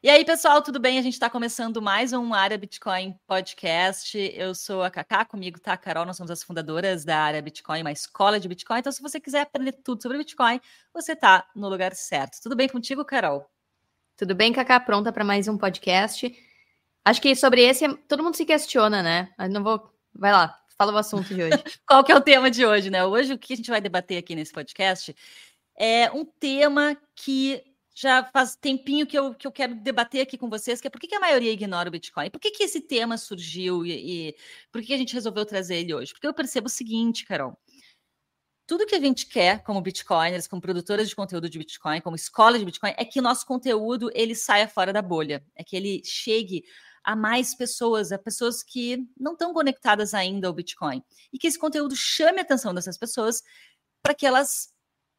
E aí, pessoal, tudo bem? A gente está começando mais um Área Bitcoin Podcast. Eu sou a Cacá, comigo tá a Carol, nós somos as fundadoras da Área Bitcoin, uma escola de Bitcoin. Então, se você quiser aprender tudo sobre Bitcoin, você tá no lugar certo. Tudo bem contigo, Carol? Tudo bem, Cacá? Pronta para mais um podcast. Acho que sobre esse todo mundo se questiona, né? Mas não vou. Vai lá, fala o assunto de hoje. Qual que é o tema de hoje, né? Hoje, o que a gente vai debater aqui nesse podcast é um tema que já faz tempinho que eu quero debater aqui com vocês, que é por que a maioria ignora o Bitcoin? Por que esse tema surgiu e por que a gente resolveu trazer ele hoje? Porque eu percebo o seguinte, Carol. Tudo que a gente quer como Bitcoiners, como produtoras de conteúdo de Bitcoin, como escola de Bitcoin, é que o nosso conteúdo ele saia fora da bolha, é que ele chegue a mais pessoas, a pessoas que não estão conectadas ainda ao Bitcoin, e que esse conteúdo chame a atenção dessas pessoas para que elas,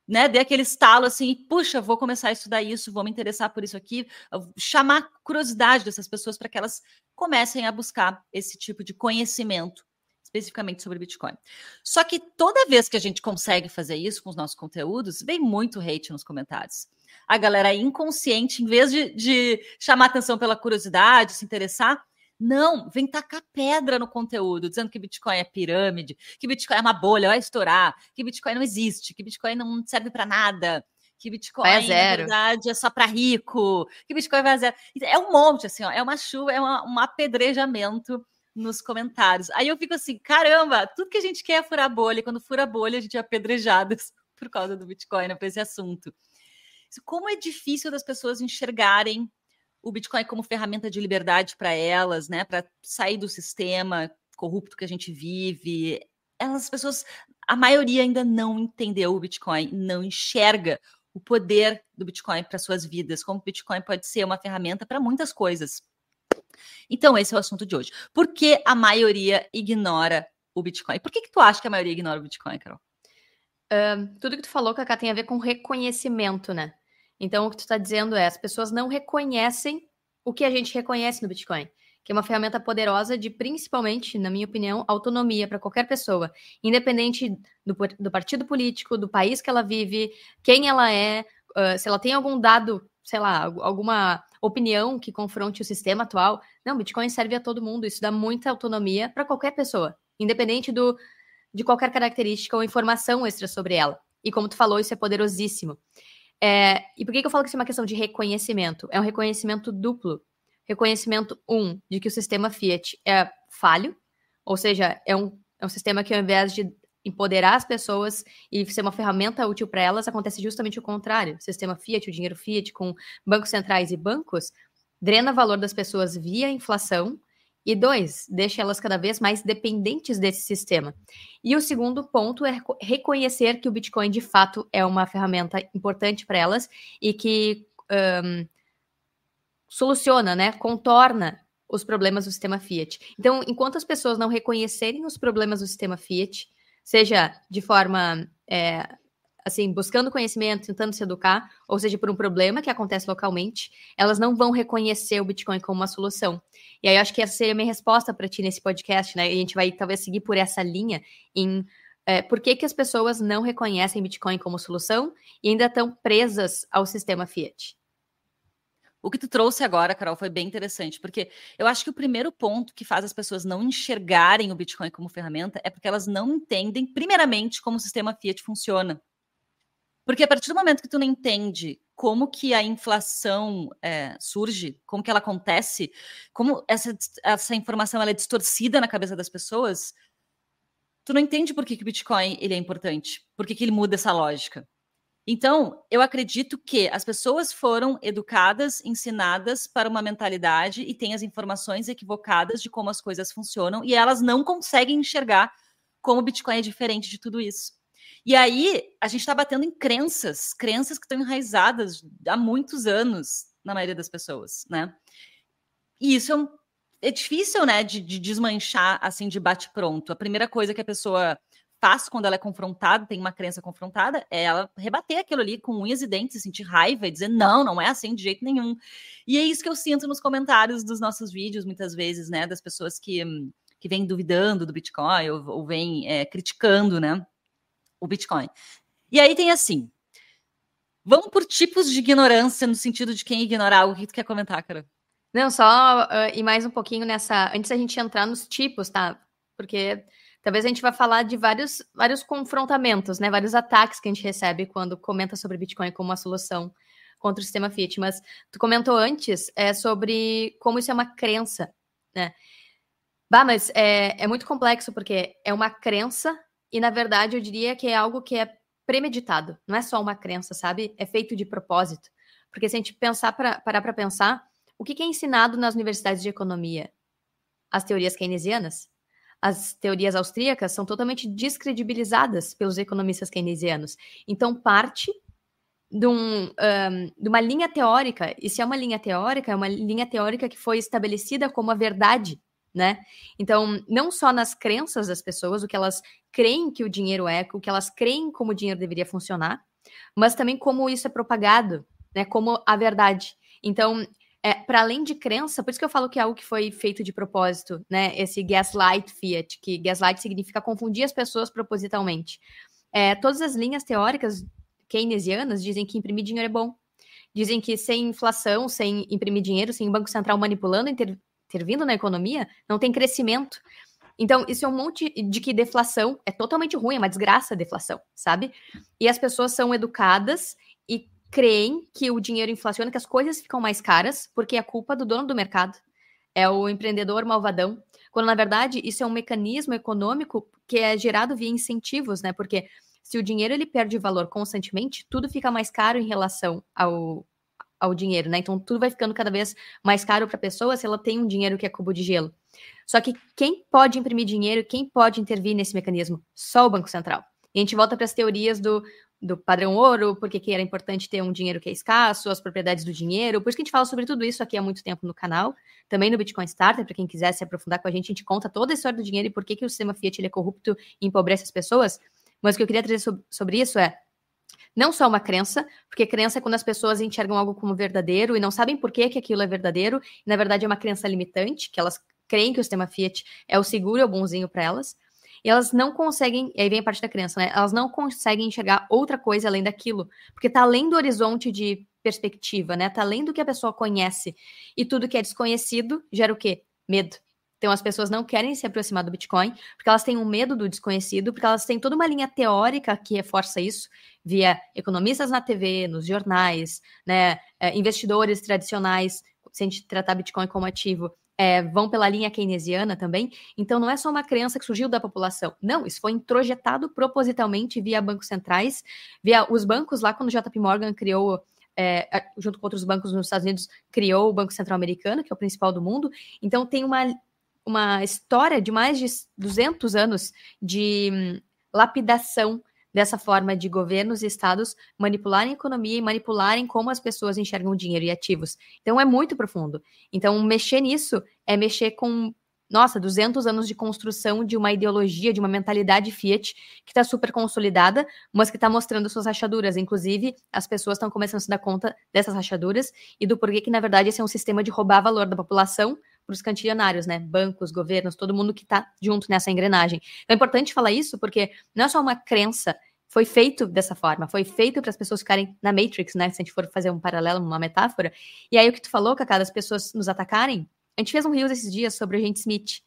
né, dê aquele estalo assim, puxa, vou começar a estudar isso, vou me interessar por isso aqui, chamar a curiosidade dessas pessoas para que elas comecem a buscar esse tipo de conhecimento especificamente sobre Bitcoin. Só que toda vez que a gente consegue fazer isso com os nossos conteúdos, vem muito hate nos comentários. A galera é inconsciente, em vez de chamar atenção pela curiosidade, se interessar, não, vem tacar pedra no conteúdo, dizendo que Bitcoin é pirâmide, que Bitcoin é uma bolha, vai estourar, que Bitcoin não existe, que Bitcoin não serve para nada, que Bitcoin, na verdade, é só para rico, que Bitcoin vai a zero. É um monte, assim, ó, é uma chuva, é um apedrejamento nos comentários. Aí eu fico assim, caramba, tudo que a gente quer é furar bolha, e quando fura bolha, a gente é apedrejado por causa do Bitcoin, né, por esse assunto. Como é difícil das pessoas enxergarem o Bitcoin como ferramenta de liberdade para elas, né, para sair do sistema corrupto que a gente vive. As pessoas, a maioria ainda não entendeu o Bitcoin, não enxerga o poder do Bitcoin para suas vidas, como o Bitcoin pode ser uma ferramenta para muitas coisas. Então, esse é o assunto de hoje. Por que a maioria ignora o Bitcoin? Por que tu acha que a maioria ignora o Bitcoin, Carol? Tudo que tu falou, Cacá, tem a ver com reconhecimento, né? Então, o que tu tá dizendo é, as pessoas não reconhecem o que a gente reconhece no Bitcoin, que é uma ferramenta poderosa de, principalmente, na minha opinião, autonomia para qualquer pessoa, independente do partido político, do país que ela vive, quem ela é, se ela tem algum dado, sei lá, alguma opinião que confronte o sistema atual. Não, Bitcoin serve a todo mundo, isso dá muita autonomia para qualquer pessoa, independente de qualquer característica ou informação extra sobre ela. E como tu falou, isso é poderosíssimo. E por que eu falo que isso é uma questão de reconhecimento? É um reconhecimento duplo. Reconhecimento, de que o sistema Fiat é falho, ou seja, é um sistema que ao invés de empoderar as pessoas e ser uma ferramenta útil para elas, acontece justamente o contrário. O sistema Fiat, o dinheiro Fiat, com bancos centrais e bancos, drena valor das pessoas via inflação, e 2, deixa elas cada vez mais dependentes desse sistema. E o segundo ponto é reconhecer que o Bitcoin, de fato, é uma ferramenta importante para elas e que soluciona, né, contorna os problemas do sistema Fiat. Então, enquanto as pessoas não reconhecerem os problemas do sistema Fiat, seja de forma assim, buscando conhecimento, tentando se educar, ou seja, por um problema que acontece localmente, elas não vão reconhecer o Bitcoin como uma solução. E aí eu acho que essa seria a minha resposta para ti nesse podcast, né? E a gente vai talvez seguir por essa linha em por que as pessoas não reconhecem Bitcoin como solução e ainda estão presas ao sistema Fiat. O que tu trouxe agora, Carol, foi bem interessante, porque eu acho que o primeiro ponto que faz as pessoas não enxergarem o Bitcoin como ferramenta é porque elas não entendem, primeiramente, como o sistema Fiat funciona. Porque a partir do momento que tu não entende como que a inflação surge, como que ela acontece, como essa informação ela é distorcida na cabeça das pessoas, tu não entende por que o Bitcoin ele é importante, por que ele muda essa lógica. Então, eu acredito que as pessoas foram educadas, ensinadas para uma mentalidade e têm as informações equivocadas de como as coisas funcionam e elas não conseguem enxergar como o Bitcoin é diferente de tudo isso. E aí, a gente está batendo em crenças que estão enraizadas há muitos anos na maioria das pessoas, né? E isso é difícil, né, de desmanchar, assim, de bate-pronto. A primeira coisa que a pessoa faz quando ela é confrontada, tem uma crença confrontada, é ela rebater aquilo ali com unhas e dentes, sentir raiva e dizer, não é assim de jeito nenhum. E é isso que eu sinto nos comentários dos nossos vídeos, muitas vezes, né, das pessoas que vêm duvidando do Bitcoin ou vêm criticando, né, o Bitcoin. E aí tem assim, Vamos por tipos de ignorância, no sentido de quem ignora algo. O que tu quer comentar, Carol? Não, só ir mais um pouquinho nessa... Antes da gente entrar nos tipos, tá? Porque talvez a gente vá falar de vários confrontamentos, né? Vários ataques que a gente recebe quando comenta sobre Bitcoin como uma solução contra o sistema fiat. Mas tu comentou antes sobre como isso é uma crença, né? Mas é muito complexo, porque é uma crença e, na verdade, eu diria que é algo que é premeditado. Não é só uma crença, sabe? É feito de propósito. Porque se a gente parar para pensar, o que é ensinado nas universidades de economia? As teorias keynesianas? As teorias austríacas são totalmente descredibilizadas pelos economistas keynesianos. Então, parte de uma linha teórica, e se é uma linha teórica que foi estabelecida como a verdade, né? Então, não só nas crenças das pessoas, o que elas creem que o dinheiro é, o que elas creem como o dinheiro deveria funcionar, mas também como isso é propagado, né? Como a verdade. Então, para além de crença, por isso que eu falo que é algo que foi feito de propósito, né? Esse gaslight fiat, que gaslight significa confundir as pessoas propositalmente. Todas as linhas teóricas keynesianas dizem que imprimir dinheiro é bom. Dizem que sem inflação, sem imprimir dinheiro, sem o Banco Central manipulando, intervindo na economia, não tem crescimento. Então, isso é um monte de que deflação é totalmente ruim, é uma desgraça a deflação, sabe? E as pessoas são educadas e creem que o dinheiro inflaciona, que as coisas ficam mais caras, porque é culpa do dono do mercado. É o empreendedor malvadão. Quando, na verdade, isso é um mecanismo econômico que é gerado via incentivos, né? Porque se o dinheiro ele perde valor constantemente, tudo fica mais caro em relação ao dinheiro, né? Então, tudo vai ficando cada vez mais caro para a pessoa se ela tem um dinheiro que é cubo de gelo. Só que quem pode imprimir dinheiro, quem pode intervir nesse mecanismo? Só o Banco Central. E a gente volta para as teorias do padrão ouro, porque que era importante ter um dinheiro que é escasso, as propriedades do dinheiro. Por isso que a gente fala sobre tudo isso aqui há muito tempo no canal. Também no Bitcoin Starter, para quem quiser se aprofundar com a gente conta toda a história do dinheiro e por que o sistema fiat ele é corrupto e empobrece as pessoas. Mas o que eu queria trazer sobre isso é não só uma crença, porque crença é quando as pessoas enxergam algo como verdadeiro e não sabem por que aquilo é verdadeiro, e na verdade é uma crença limitante, que elas creem que o sistema fiat é o seguro e o bonzinho para elas, e elas não conseguem, e aí vem a parte da crença, né? Elas não conseguem enxergar outra coisa além daquilo, porque tá além do horizonte de perspectiva, né? Tá além do que a pessoa conhece, e tudo que é desconhecido gera o quê? Medo. Então, as pessoas não querem se aproximar do Bitcoin porque elas têm um medo do desconhecido, porque elas têm toda uma linha teórica que reforça isso, via economistas na TV, nos jornais, né, investidores tradicionais, se a gente tratar Bitcoin como ativo, vão pela linha keynesiana também. Então, não é só uma crença que surgiu da população. Não, isso foi introjetado propositalmente via bancos centrais, via os bancos lá, quando o JP Morgan criou... junto com outros bancos nos Estados Unidos, criou o Banco Central Americano, que é o principal do mundo. Então, tem uma história de mais de 200 anos de lapidação dessa forma de governos e estados manipularem a economia e manipularem como as pessoas enxergam o dinheiro e ativos. Então, é muito profundo. Então, mexer nisso é mexer com, 200 anos de construção de uma ideologia, de uma mentalidade fiat que está super consolidada, mas que está mostrando suas rachaduras. Inclusive, as pessoas estão começando a se dar conta dessas rachaduras e do porquê que, na verdade, esse é um sistema de roubar valor da população para os cantilionários, né? Bancos, governos, todo mundo que está junto nessa engrenagem. Então é importante falar isso porque não é só uma crença, foi feito dessa forma, foi feito para as pessoas ficarem na Matrix, né? Se a gente for fazer um paralelo, uma metáfora. E aí o que tu falou, Cacá, das pessoas nos atacarem, a gente fez um Reels esses dias sobre o agente Smith.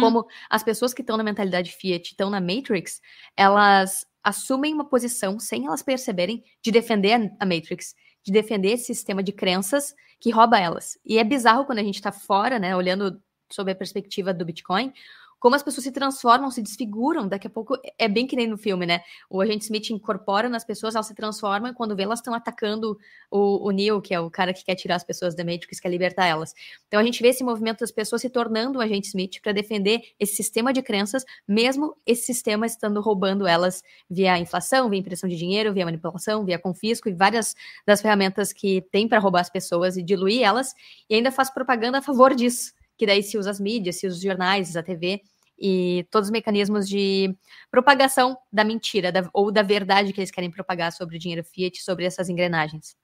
Como as pessoas que estão na mentalidade Fiat, estão na Matrix, elas assumem uma posição, sem elas perceberem, de defender a Matrix, de defender esse sistema de crenças que rouba elas. E é bizarro quando a gente está fora, né, olhando sob a perspectiva do Bitcoin, como as pessoas se transformam, se desfiguram, daqui a pouco é bem que nem no filme, né? O agente Smith incorpora nas pessoas, elas se transformam e quando vê, elas estão atacando o Neo, que é o cara que quer tirar as pessoas da Matrix, quer libertar elas. Então a gente vê esse movimento das pessoas se tornando o agente Smith para defender esse sistema de crenças, mesmo esse sistema estando roubando elas via inflação, via impressão de dinheiro, via manipulação, via confisco e várias das ferramentas que tem para roubar as pessoas e diluir elas, e ainda faz propaganda a favor disso. Que daí se usa as mídias, se usa os jornais, a TV e todos os mecanismos de propagação da mentira ou da verdade que eles querem propagar sobre o dinheiro fiat, sobre essas engrenagens.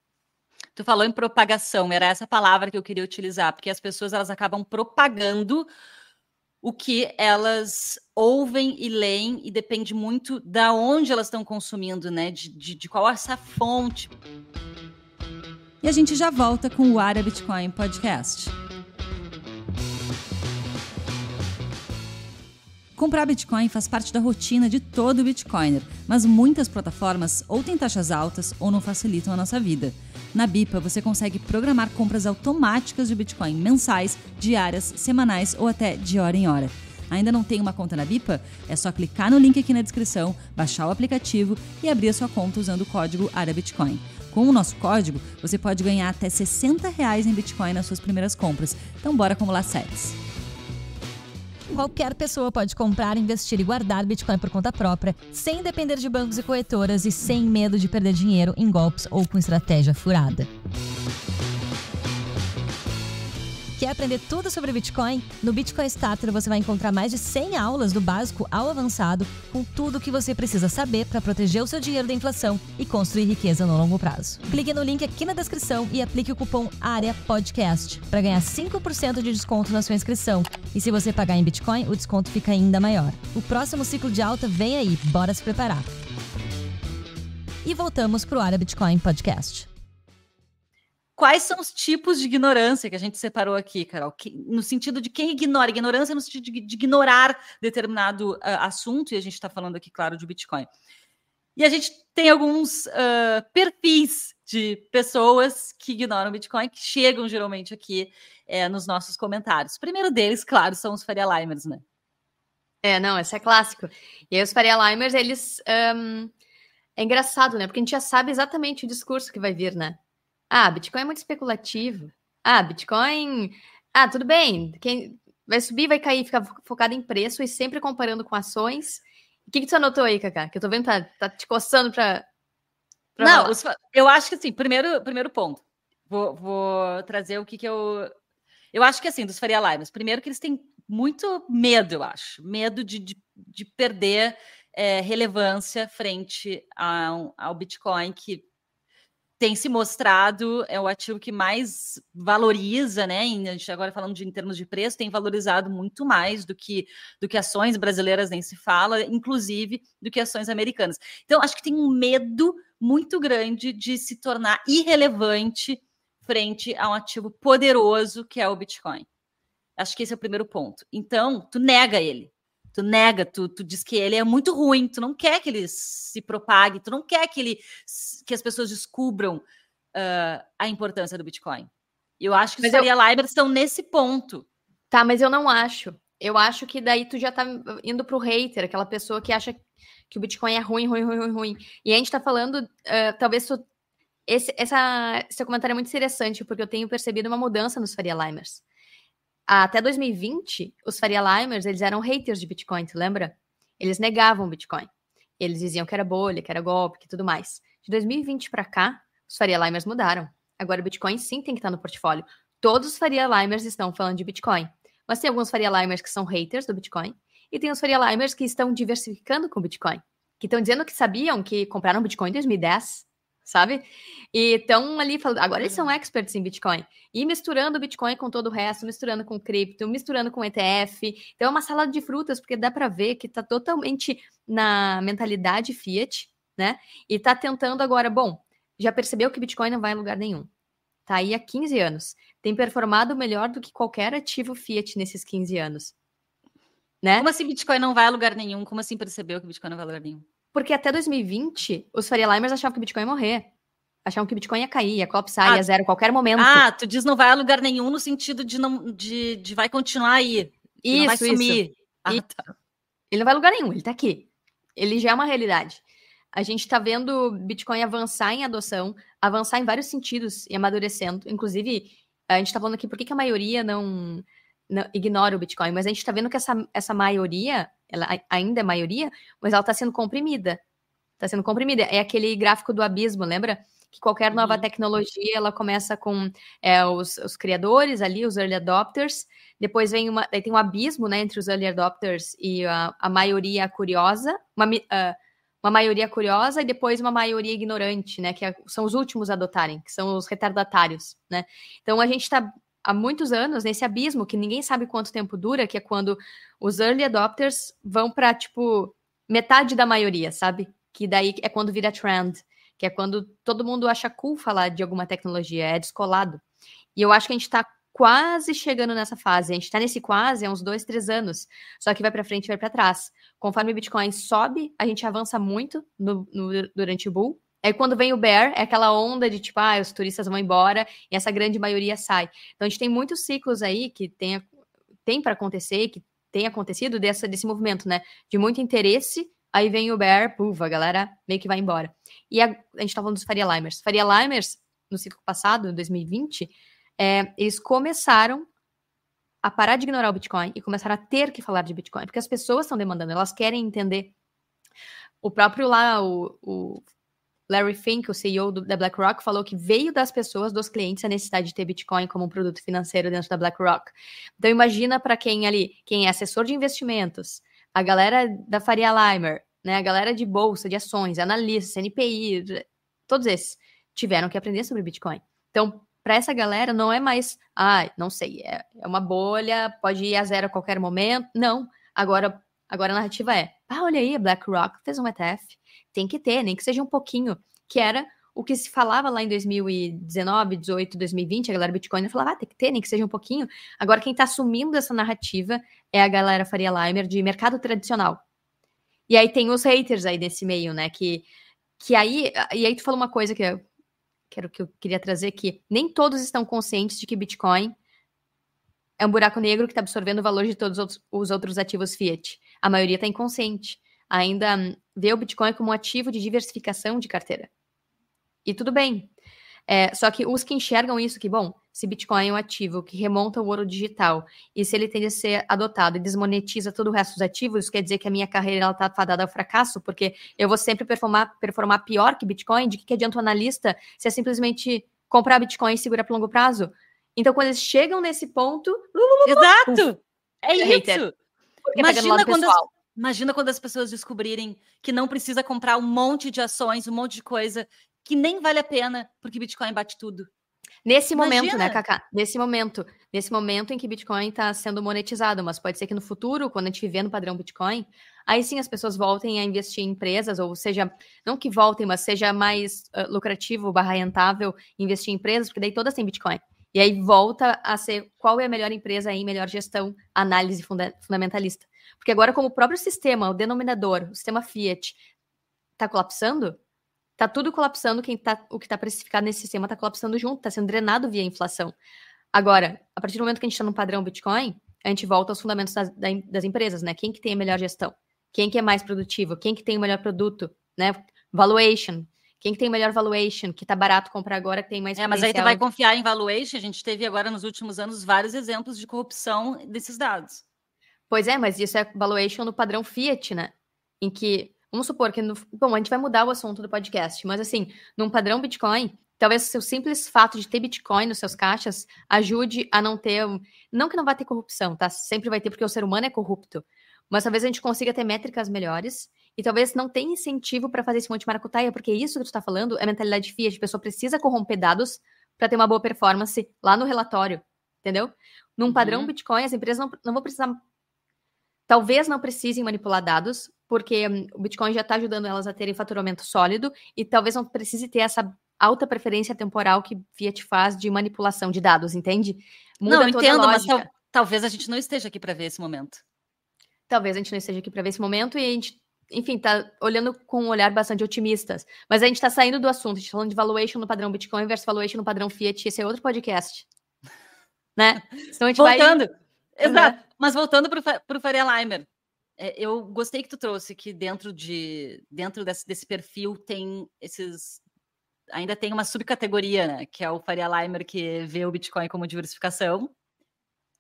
Tu falou em propagação, era essa palavra que eu queria utilizar, porque as pessoas elas acabam propagando o que elas ouvem e leem, e depende muito da onde elas estão consumindo, né? De qual é essa fonte. E a gente já volta com o Área Bitcoin Podcast. Comprar Bitcoin faz parte da rotina de todo Bitcoiner, mas muitas plataformas ou têm taxas altas ou não facilitam a nossa vida. Na Bipa, você consegue programar compras automáticas de Bitcoin mensais, diárias, semanais ou até de hora em hora. Ainda não tem uma conta na Bipa? É só clicar no link aqui na descrição, baixar o aplicativo e abrir a sua conta usando o código AREABITCOIN. Com o nosso código, você pode ganhar até R$60 em Bitcoin nas suas primeiras compras. Então bora acumular sats. Qualquer pessoa pode comprar, investir e guardar Bitcoin por conta própria, sem depender de bancos e corretoras e sem medo de perder dinheiro em golpes ou com estratégia furada. Quer aprender tudo sobre Bitcoin? No Bitcoin Starter você vai encontrar mais de 100 aulas do básico ao avançado, com tudo o que você precisa saber para proteger o seu dinheiro da inflação e construir riqueza no longo prazo. Clique no link aqui na descrição e aplique o cupom AREAPODCAST para ganhar 5% de desconto na sua inscrição. E se você pagar em Bitcoin, o desconto fica ainda maior. O próximo ciclo de alta vem aí, bora se preparar. E voltamos para o Área Bitcoin Podcast. Quais são os tipos de ignorância que a gente separou aqui, Carol? No sentido de quem ignora. Ignorância no sentido de ignorar determinado assunto, e a gente está falando aqui, claro, de Bitcoin. E a gente tem alguns perfis de pessoas que ignoram Bitcoin, que chegam geralmente aqui nos nossos comentários. O primeiro deles, claro, são os Faria Limers, né? Não, esse é clássico. E aí os Faria Limers, eles... É engraçado, né? Porque a gente já sabe exatamente o discurso que vai vir, né? Bitcoin é muito especulativo. Bitcoin... tudo bem. Quem vai subir, vai cair, fica focado em preço e sempre comparando com ações. O que tu anotou aí, Cacá? Que eu tô vendo tá te coçando pra Não, eu acho que assim, primeiro ponto. Vou trazer o que eu... Eu acho que assim, dos Faria Limers, primeiro que eles têm muito medo, eu acho. Medo de perder relevância frente ao Bitcoin, que tem se mostrado o ativo que mais valoriza, né? A gente agora falando em termos de preço, tem valorizado muito mais do que ações brasileiras, nem se fala, inclusive do que ações americanas. Então, acho que tem um medo muito grande de se tornar irrelevante frente a um ativo poderoso que é o Bitcoin. Acho que esse é o primeiro ponto. Então, tu nega ele. Tu nega, tu diz que ele é muito ruim, tu não quer que ele se propague, tu não quer que as pessoas descubram a importância do Bitcoin. Eu acho que os Faria Limers estão nesse ponto. Tá, mas eu não acho. Eu acho que daí tu já tá indo pro hater, aquela pessoa que acha que o Bitcoin é ruim. E a gente tá falando, talvez esse comentário é muito interessante, porque eu tenho percebido uma mudança nos Faria Limers. Até 2020, os Faria Limers, eles eram haters de Bitcoin, tu lembra? Eles negavam Bitcoin. Eles diziam que era bolha, que era golpe, que tudo mais. De 2020 para cá, os Faria Limers mudaram. Agora o Bitcoin sim tem que estar no portfólio. Todos os Faria Limers estão falando de Bitcoin. Mas tem alguns Faria Limers que são haters do Bitcoin e tem os Faria Limers que estão diversificando com o Bitcoin. Que estão dizendo que sabiam que compraram Bitcoin em 2010, sabe? E estão ali falando, agora eles são experts em Bitcoin. E misturando o Bitcoin com todo o resto, misturando com cripto, misturando com ETF. Então é uma salada de frutas, porque dá para ver que está totalmente na mentalidade fiat, né? E está tentando agora, já percebeu que Bitcoin não vai em lugar nenhum. Tá aí há 15 anos. Tem performado melhor do que qualquer ativo fiat nesses 15 anos. Né? Como assim Bitcoin não vai a lugar nenhum? Como assim percebeu que Bitcoin não vai a lugar nenhum? Porque até 2020, os Faria Limers achavam que o Bitcoin ia morrer. Achavam que o Bitcoin ia cair, ia colapsar, ia zero a qualquer momento. Tu diz não vai a lugar nenhum no sentido de vai continuar aí. Isso, não vai sumir. Tá. Ele não vai a lugar nenhum, ele tá aqui. Ele já é uma realidade. A gente tá vendo o Bitcoin avançar em adoção, avançar em vários sentidos e amadurecendo. Inclusive, a gente tá falando aqui por que a maioria não ignora o Bitcoin, mas a gente tá vendo que essa maioria, ela ainda é maioria, mas ela tá sendo comprimida. Tá sendo comprimida. É aquele gráfico do abismo, lembra? Que qualquer nova tecnologia, ela começa com os criadores ali, os early adopters, depois tem um abismo, né, entre os early adopters e a maioria curiosa, uma maioria curiosa e depois uma maioria ignorante, né, que são os últimos a adotarem, que são os retardatários, né. Então a gente tá há muitos anos nesse abismo que ninguém sabe quanto tempo dura, que é quando os early adopters vão para, tipo, metade da maioria, sabe? Que daí é quando vira trend, que é quando todo mundo acha cool falar de alguma tecnologia, é descolado. E eu acho que a gente tá quase chegando nessa fase. A gente tá nesse quase há uns 2, 3 anos. Só que vai para frente e vai para trás. Conforme o Bitcoin sobe, a gente avança muito durante o bull. Aí quando vem o bear, é aquela onda de tipo, os turistas vão embora e essa grande maioria sai. Então a gente tem muitos ciclos aí que tem para acontecer, que tem acontecido desse movimento, né? De muito interesse, aí vem o bear, a galera meio que vai embora. E a gente tá falando dos Faria Limers. Faria Limers, no ciclo passado, em 2020, eles começaram a parar de ignorar o Bitcoin e começaram a ter que falar de Bitcoin, porque as pessoas estão demandando, elas querem entender. O próprio lá, o Larry Fink, o CEO da BlackRock, falou que veio das pessoas, dos clientes, a necessidade de ter Bitcoin como um produto financeiro dentro da BlackRock. Então imagina para quem é assessor de investimentos, a galera da Faria Limer, né, a galera de bolsa, de ações, analistas, NPI, todos esses tiveram que aprender sobre Bitcoin. Então, para essa galera, não é mais, não sei, é uma bolha, pode ir a zero a qualquer momento. Não. Agora a narrativa olha aí, a BlackRock fez um ETF. Tem que ter, nem que seja um pouquinho. Que era o que se falava lá em 2019, 18, 2020. A galera Bitcoin falava, tem que ter, nem que seja um pouquinho. Agora, quem está assumindo essa narrativa é a galera Faria Limer de mercado tradicional. E aí tem os haters aí desse meio, né? E aí tu falou uma coisa que eu queria trazer, que nem todos estão conscientes de que Bitcoin é um buraco negro que está absorvendo o valor de todos os outros ativos fiat. A maioria está inconsciente. Ainda vê o Bitcoin como um ativo de diversificação de carteira. E tudo bem. Só que os que enxergam isso, que, bom, se Bitcoin é um ativo que remonta o ouro digital, e se ele tende a ser adotado e desmonetiza todo o resto dos ativos, isso quer dizer que a minha carreira está fadada ao fracasso, porque eu vou sempre performar pior que Bitcoin. De que adianta o analista se é simplesmente comprar Bitcoin e segurar por longo prazo? Então, quando eles chegam nesse ponto... Exato! É hater. isso! Porque Imagina quando as pessoas descobrirem que não precisa comprar um monte de ações, um monte de coisa, que nem vale a pena, porque Bitcoin bate tudo. Nesse momento, né, Cacá? Nesse momento em que Bitcoin está sendo monetizado, mas pode ser que no futuro, quando a gente viver no padrão Bitcoin, aí sim as pessoas voltem a investir em empresas, ou seja, não que voltem, mas seja mais lucrativo, rentável investir em empresas, porque daí todas têm Bitcoin. E aí volta a ser qual é a melhor empresa em melhor gestão, análise fundamentalista. Porque agora, como o próprio sistema, o denominador, o sistema fiat, está colapsando, está tudo colapsando, o que está precificado nesse sistema está colapsando junto, está sendo drenado via inflação. Agora, a partir do momento que a gente está no padrão Bitcoin, a gente volta aos fundamentos das empresas, né? Quem que tem a melhor gestão? Quem que é mais produtivo? Quem que tem o melhor produto? Né? Valuation. Quem que tem o melhor valuation? Que tá barato comprar agora, que tem mais mas aí tu vai confiar em valuation? A gente teve agora nos últimos anos vários exemplos de corrupção desses dados. Pois é, mas isso é valuation no padrão Fiat, né? Em que, vamos supor que... Bom, a gente vai mudar o assunto do podcast, mas assim, num padrão Bitcoin, talvez o simples fato de ter Bitcoin nos seus caixas ajude a não ter... Não que não vai ter corrupção, tá? Sempre vai ter, porque o ser humano é corrupto. Mas talvez a gente consiga ter métricas melhores e talvez não tenha incentivo para fazer esse monte de maracutaia, porque isso que tu tá falando é mentalidade Fiat. A pessoa precisa corromper dados para ter uma boa performance lá no relatório, entendeu? Num padrão Bitcoin, as empresas não vão precisar... Talvez não precisem manipular dados, porque o Bitcoin já está ajudando elas a terem faturamento sólido e talvez não precise ter essa alta preferência temporal que Fiat faz de manipulação de dados, entende? Muda não, toda entendo, a lógica. Mas talvez a gente não esteja aqui para ver esse momento. Talvez a gente não esteja aqui para ver esse momento e a gente, enfim, tá olhando com um olhar bastante otimista. Mas a gente tá saindo do assunto, a gente tá falando de valuation no padrão Bitcoin versus valuation no padrão Fiat, esse é outro podcast. Né? Então a gente voltando. Exato. Mas voltando para o Faria Limer, eu gostei que tu trouxe que dentro desse perfil tem ainda tem uma subcategoria, né? Que é o Faria Limer, que vê o Bitcoin como diversificação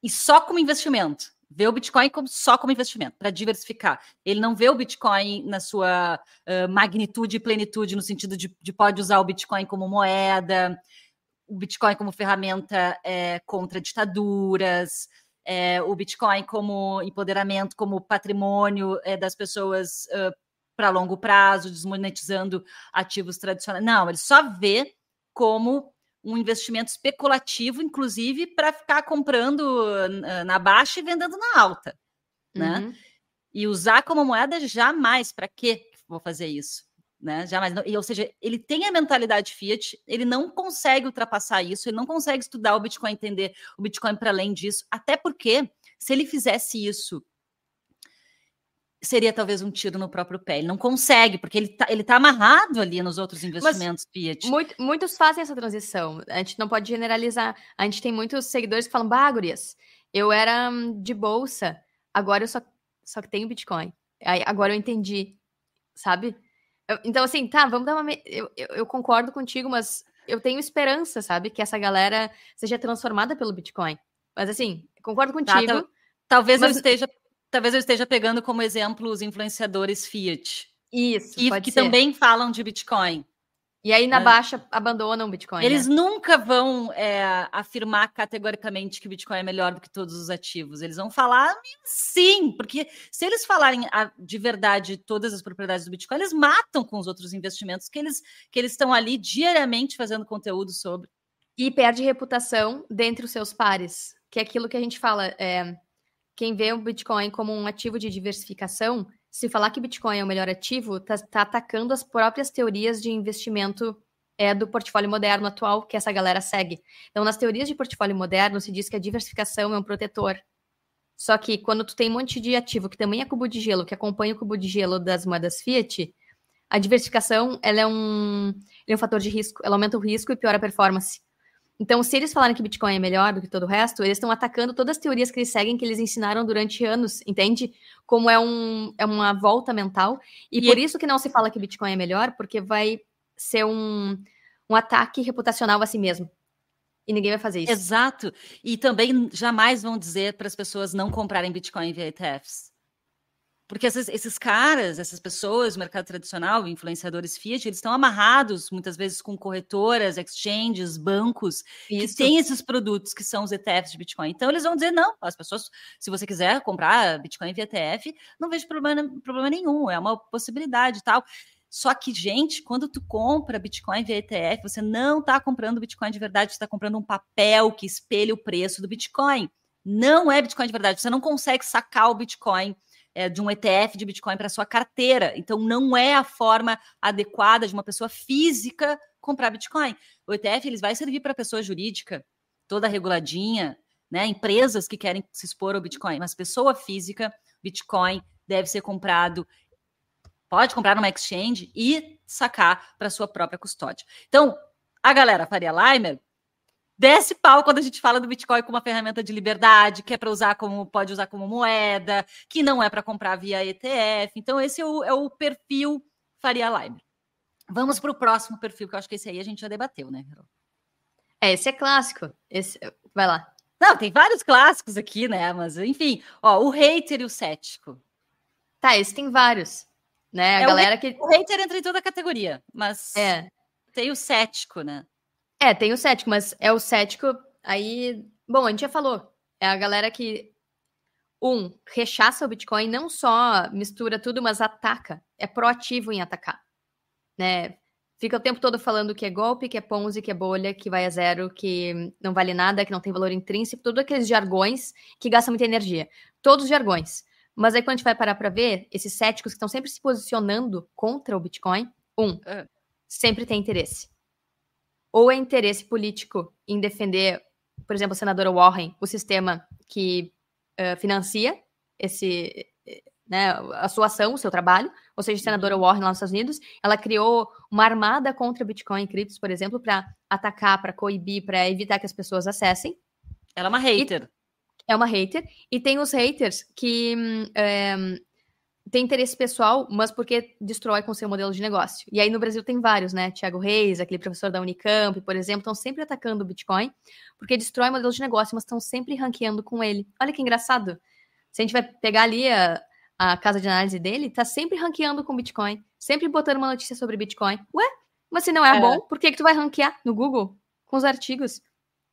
e só como investimento. Vê o Bitcoin só como investimento, para diversificar. Ele não vê o Bitcoin na sua magnitude e plenitude, no sentido de pode usar o Bitcoin como moeda, o Bitcoin como ferramenta contra ditaduras, o Bitcoin como empoderamento, como patrimônio das pessoas para longo prazo, desmonetizando ativos tradicionais. Não, ele só vê como um investimento especulativo, inclusive, para ficar comprando na baixa e vendendo na alta, né? E usar como moeda, jamais. Para quê que vou fazer isso? Né? Jamais. Ou seja, ele tem a mentalidade fiat, ele não consegue ultrapassar isso, ele não consegue estudar o Bitcoin, entender o Bitcoin para além disso, até porque, se ele fizesse isso, seria talvez um tiro no próprio pé. Ele não consegue, porque ele tá amarrado ali nos outros investimentos fiat. Muitos fazem essa transição. A gente não pode generalizar. A gente tem muitos seguidores que falam, bah, gurias, eu era de bolsa, agora eu só que tenho Bitcoin. Agora eu entendi, sabe? Então, assim, tá, vamos dar uma... Eu concordo contigo, mas eu tenho esperança, sabe? Que essa galera seja transformada pelo Bitcoin. Mas, assim, concordo contigo. Tá, talvez eu esteja pegando como exemplo os influenciadores fiat. Isso, que também falam de Bitcoin. E aí, na baixa, abandonam o Bitcoin, Eles nunca vão afirmar categoricamente que o Bitcoin é melhor do que todos os ativos. Eles vão falar sim, porque se eles falarem de verdade todas as propriedades do Bitcoin, eles matam com os outros investimentos que eles estão ali diariamente fazendo conteúdo sobre. E perde reputação dentre os seus pares, que é aquilo que a gente fala. Quem vê o Bitcoin como um ativo de diversificação, se falar que Bitcoin é o melhor ativo, tá atacando as próprias teorias de investimento do portfólio moderno atual que essa galera segue. Então, nas teorias de portfólio moderno, se diz que a diversificação é um protetor. Só que quando tu tem um monte de ativo que também é cubo de gelo, que acompanha o cubo de gelo das moedas fiat, a diversificação ela é um fator de risco, ela aumenta o risco e piora a performance. Então, se eles falarem que Bitcoin é melhor do que todo o resto, eles estão atacando todas as teorias que eles seguem, que eles ensinaram durante anos, entende? Como é uma volta mental. E por isso que não se fala que Bitcoin é melhor, porque vai ser um ataque reputacional a si mesmo. E ninguém vai fazer isso. Exato. E também jamais vão dizer para as pessoas não comprarem Bitcoin via ETFs. Porque esses caras, essas pessoas do mercado tradicional, influenciadores fiat, eles estão amarrados, muitas vezes, com corretoras, exchanges, bancos, que têm esses produtos que são os ETFs de Bitcoin. Então, eles vão dizer, não, as pessoas, se você quiser comprar Bitcoin via ETF, não vejo problema nenhum, é uma possibilidade e tal. Só que, gente, quando tu compra Bitcoin via ETF, você não está comprando Bitcoin de verdade, você está comprando um papel que espelha o preço do Bitcoin. Não é Bitcoin de verdade, você não consegue sacar o Bitcoin de um ETF de Bitcoin para sua carteira. Então, não é a forma adequada de uma pessoa física comprar Bitcoin. O ETF ele vai servir para pessoa jurídica, toda reguladinha, né? Empresas que querem se expor ao Bitcoin. Mas pessoa física, Bitcoin deve ser comprado, pode comprar numa exchange e sacar para sua própria custódia. Então, a galera Faria Limer desce pau quando a gente fala do Bitcoin como uma ferramenta de liberdade, que é para usar pode usar como moeda, que não é para comprar via ETF. Então, esse é o perfil Faria Limer. Vamos para o próximo perfil, que eu acho que esse aí a gente já debateu, né, Carol? Esse é clássico. Vai lá. Não, tem vários clássicos aqui, né? Mas, enfim, o hater e o cético. Tá, esse tem vários, né? A galera que... O hater entra em toda a categoria, mas tem o cético, né? Tem o cético, mas é o cético aí... Bom, a gente já falou. É a galera que, rechaça o Bitcoin, não só mistura tudo, mas ataca. É proativo em atacar, né? Fica o tempo todo falando que é golpe, que é Ponzi, que é bolha, que vai a zero, que não vale nada, que não tem valor intrínseco. Todos aqueles jargões que gastam muita energia. Todos os jargões. Mas aí quando a gente vai parar para ver, esses céticos que estão sempre se posicionando contra o Bitcoin, sempre tem interesse. Ou é interesse político em defender, por exemplo, a senadora Warren, o sistema que financia a sua ação, o seu trabalho. Ou seja, a senadora Warren lá nos Estados Unidos, ela criou uma armada contra Bitcoin e criptos, por exemplo, para atacar, para coibir, para evitar que as pessoas acessem. Ela é uma hater. É uma hater. E tem os haters que tem interesse pessoal, mas porque destrói com seu modelo de negócio. E aí no Brasil tem vários, né? Thiago Reis, aquele professor da Unicamp, por exemplo, estão sempre atacando o Bitcoin, porque destrói o modelo de negócio, mas estão sempre ranqueando com ele. Olha que engraçado. Se a gente vai pegar ali a casa de análise dele, tá sempre ranqueando com Bitcoin, sempre botando uma notícia sobre Bitcoin. Ué, mas se não é bom, por que tu vai ranquear no Google com os artigos?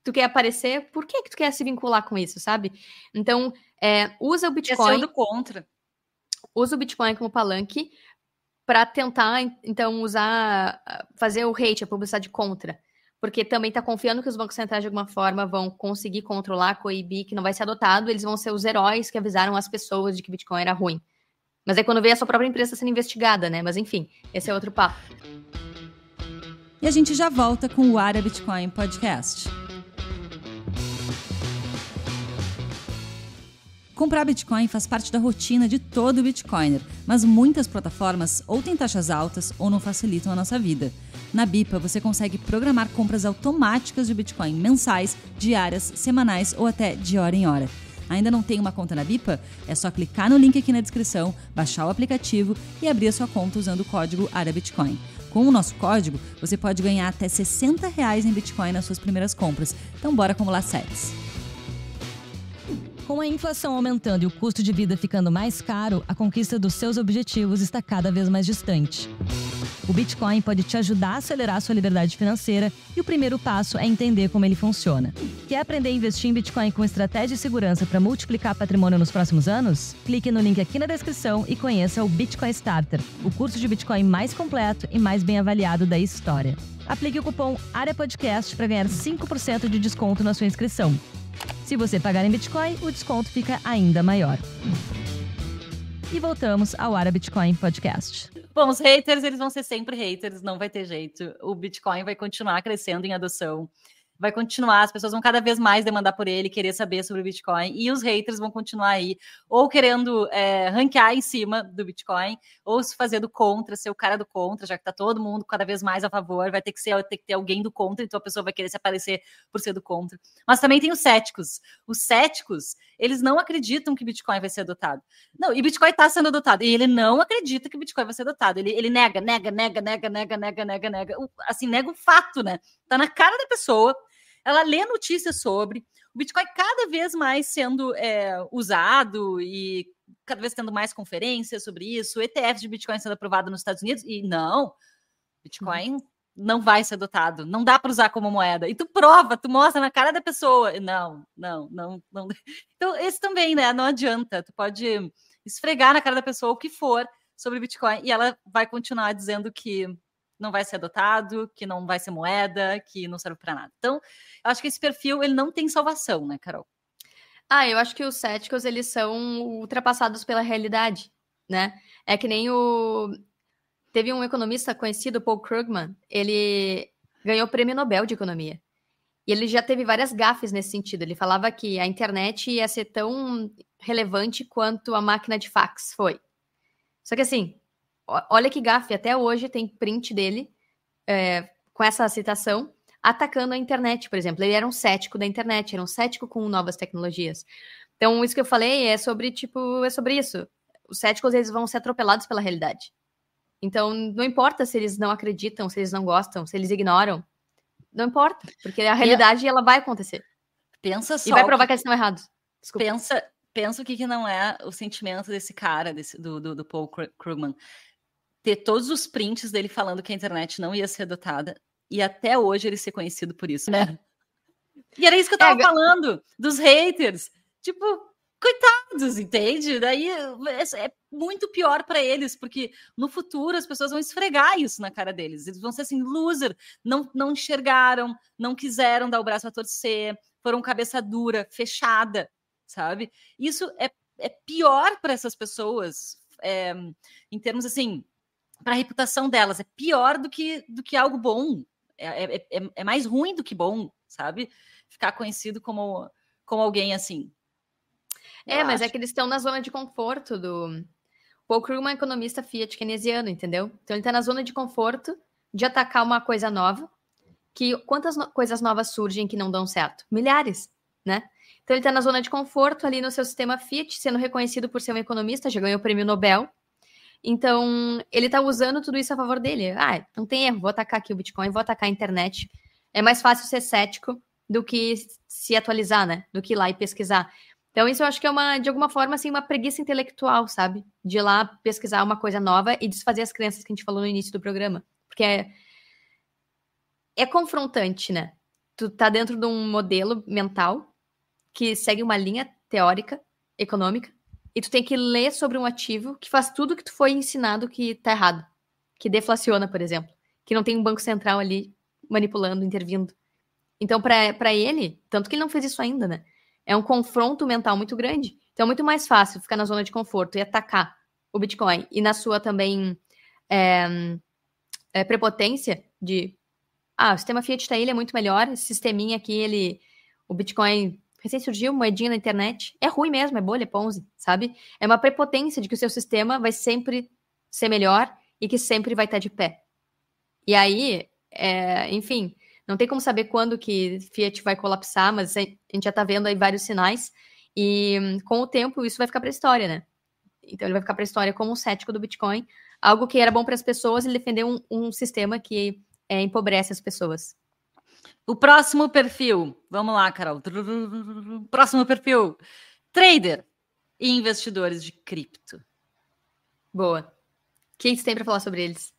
Tu quer aparecer, por que tu quer se vincular com isso, sabe? Então, usa o Bitcoin... do contra. Usa o Bitcoin como palanque para tentar, então, fazer o hate, a publicidade contra. porque também está confiando que os bancos centrais, de alguma forma, vão conseguir controlar, coibir, que não vai ser adotado, eles vão ser os heróis que avisaram as pessoas de que Bitcoin era ruim. Mas é quando vê a sua própria empresa sendo investigada, né? Mas enfim, esse é outro papo. E a gente já volta com o Área Bitcoin Podcast. Comprar Bitcoin faz parte da rotina de todo Bitcoiner, mas muitas plataformas ou têm taxas altas ou não facilitam a nossa vida. Na Bipa, você consegue programar compras automáticas de Bitcoin mensais, diárias, semanais ou até de hora em hora. Ainda não tem uma conta na Bipa? É só clicar no link aqui na descrição, baixar o aplicativo e abrir a sua conta usando o código ARABITCOIN. Com o nosso código, você pode ganhar até R$60 em Bitcoin nas suas primeiras compras. Então bora acumular sats. Com a inflação aumentando e o custo de vida ficando mais caro, a conquista dos seus objetivos está cada vez mais distante. O Bitcoin pode te ajudar a acelerar sua liberdade financeira e o primeiro passo é entender como ele funciona. Quer aprender a investir em Bitcoin com estratégia e segurança para multiplicar patrimônio nos próximos anos? Clique no link aqui na descrição e conheça o Bitcoin Starter, o curso de Bitcoin mais completo e mais bem avaliado da história. Aplique o cupom AREAPODCAST para ganhar 5% de desconto na sua inscrição. Se você pagar em Bitcoin, o desconto fica ainda maior. E voltamos ao Área Bitcoin Podcast. Bom, os haters, eles vão ser sempre haters, não vai ter jeito. O Bitcoin vai continuar crescendo em adoção, vai continuar, as pessoas vão cada vez mais demandar por ele, querer saber sobre o Bitcoin, e os haters vão continuar aí, ou querendo ranquear em cima do Bitcoin, ou se fazer do contra, ser o cara do contra, já que tá todo mundo cada vez mais a favor, vai ter que ter alguém do contra, então a pessoa vai querer se aparecer por ser do contra. Mas também tem os céticos. Os céticos, eles não acreditam que Bitcoin vai ser adotado. Não, e Bitcoin está sendo adotado, e ele não acredita que Bitcoin vai ser adotado. Ele nega. Assim, nega o fato, né? Tá na cara da pessoa, ela lê notícias sobre o Bitcoin cada vez mais sendo usado e cada vez tendo mais conferências sobre isso, ETF de Bitcoin sendo aprovado nos Estados Unidos, e não, Bitcoin não vai ser adotado, não dá para usar como moeda. E tu prova, tu mostra na cara da pessoa. Não. Então, esse também, né? Não adianta. Tu pode esfregar na cara da pessoa o que for sobre Bitcoin e ela vai continuar dizendo que não vai ser adotado, que não vai ser moeda, que não serve para nada. Então, eu acho que esse perfil, ele não tem salvação, né, Carol? Eu acho que os céticos, eles são ultrapassados pela realidade, né? É que nem Teve um economista conhecido, Paul Krugman, ele ganhou o Prêmio Nobel de Economia. E ele já teve várias gafes nesse sentido. Ele falava que a internet ia ser tão relevante quanto a máquina de fax foi. Só que assim, olha que gafe, até hoje tem print dele com essa citação, atacando a internet, por exemplo. Ele era um cético da internet, era um cético com novas tecnologias. Então, isso que eu falei é sobre isso. Os céticos, eles vão ser atropelados pela realidade. Então, não importa se eles não acreditam, se eles não gostam, se eles ignoram. Não importa, porque a realidade, ela vai acontecer. Pensa só. E vai provar que eles estão errados. Desculpa. Pensa o que não é o sentimento desse cara, do Paul Krugman. Ter todos os prints dele falando que a internet não ia ser adotada e até hoje ele ser conhecido por isso, né? E era isso que eu tava falando, dos haters. Tipo, coitados, entende? Daí é muito pior para eles, porque no futuro as pessoas vão esfregar isso na cara deles. Eles vão ser assim, loser, não enxergaram, não quiseram dar o braço a torcer, foram cabeça dura, fechada, sabe? Isso é pior para essas pessoas, em termos assim, para a reputação delas, é pior do que algo bom. É mais ruim do que bom, sabe? Ficar conhecido como alguém assim. Mas é que eles estão na zona de conforto do... Paul Krugman é economista Fiat keynesiano, entendeu? Então ele está na zona de conforto de atacar uma coisa nova, que quantas coisas novas surgem que não dão certo? Milhares, né? Então ele está na zona de conforto ali no seu sistema Fiat, sendo reconhecido por ser um economista, já ganhou o prêmio Nobel. Então ele está usando tudo isso a favor dele. Não tem erro, vou atacar aqui o Bitcoin, vou atacar a internet. É mais fácil ser cético do que se atualizar, né? Do que ir lá e pesquisar. Então, isso eu acho que é de alguma forma, assim, uma preguiça intelectual, sabe? De ir lá pesquisar uma coisa nova e desfazer as crenças que a gente falou no início do programa. Porque é confrontante, né? Tu tá dentro de um modelo mental que segue uma linha teórica, econômica, e tu tem que ler sobre um ativo que faz tudo que tu foi ensinado que tá errado. Que deflaciona, por exemplo. Que não tem um banco central ali manipulando, intervindo. Então, para ele, tanto que ele não fez isso ainda, né? É um confronto mental muito grande. Então, é muito mais fácil ficar na zona de conforto e atacar o Bitcoin. E na sua também prepotência de... o sistema Fiat tá aí, ele é muito melhor. Esse sisteminha aqui, o Bitcoin recém surgiu, moedinha na internet. É ruim mesmo, é bolha, é Ponzi, sabe? É uma prepotência de que o seu sistema vai sempre ser melhor e que sempre vai estar de pé. E aí, enfim, não tem como saber quando que Fiat vai colapsar, mas a gente já tá vendo aí vários sinais. E com o tempo, isso vai ficar para a história, né? Então, ele vai ficar para a história como um cético do Bitcoin. Algo que era bom para as pessoas, ele defender um sistema que empobrece as pessoas. O próximo perfil. Vamos lá, Carol. Próximo perfil. Trader e investidores de cripto. Boa. O que você tem para falar sobre eles?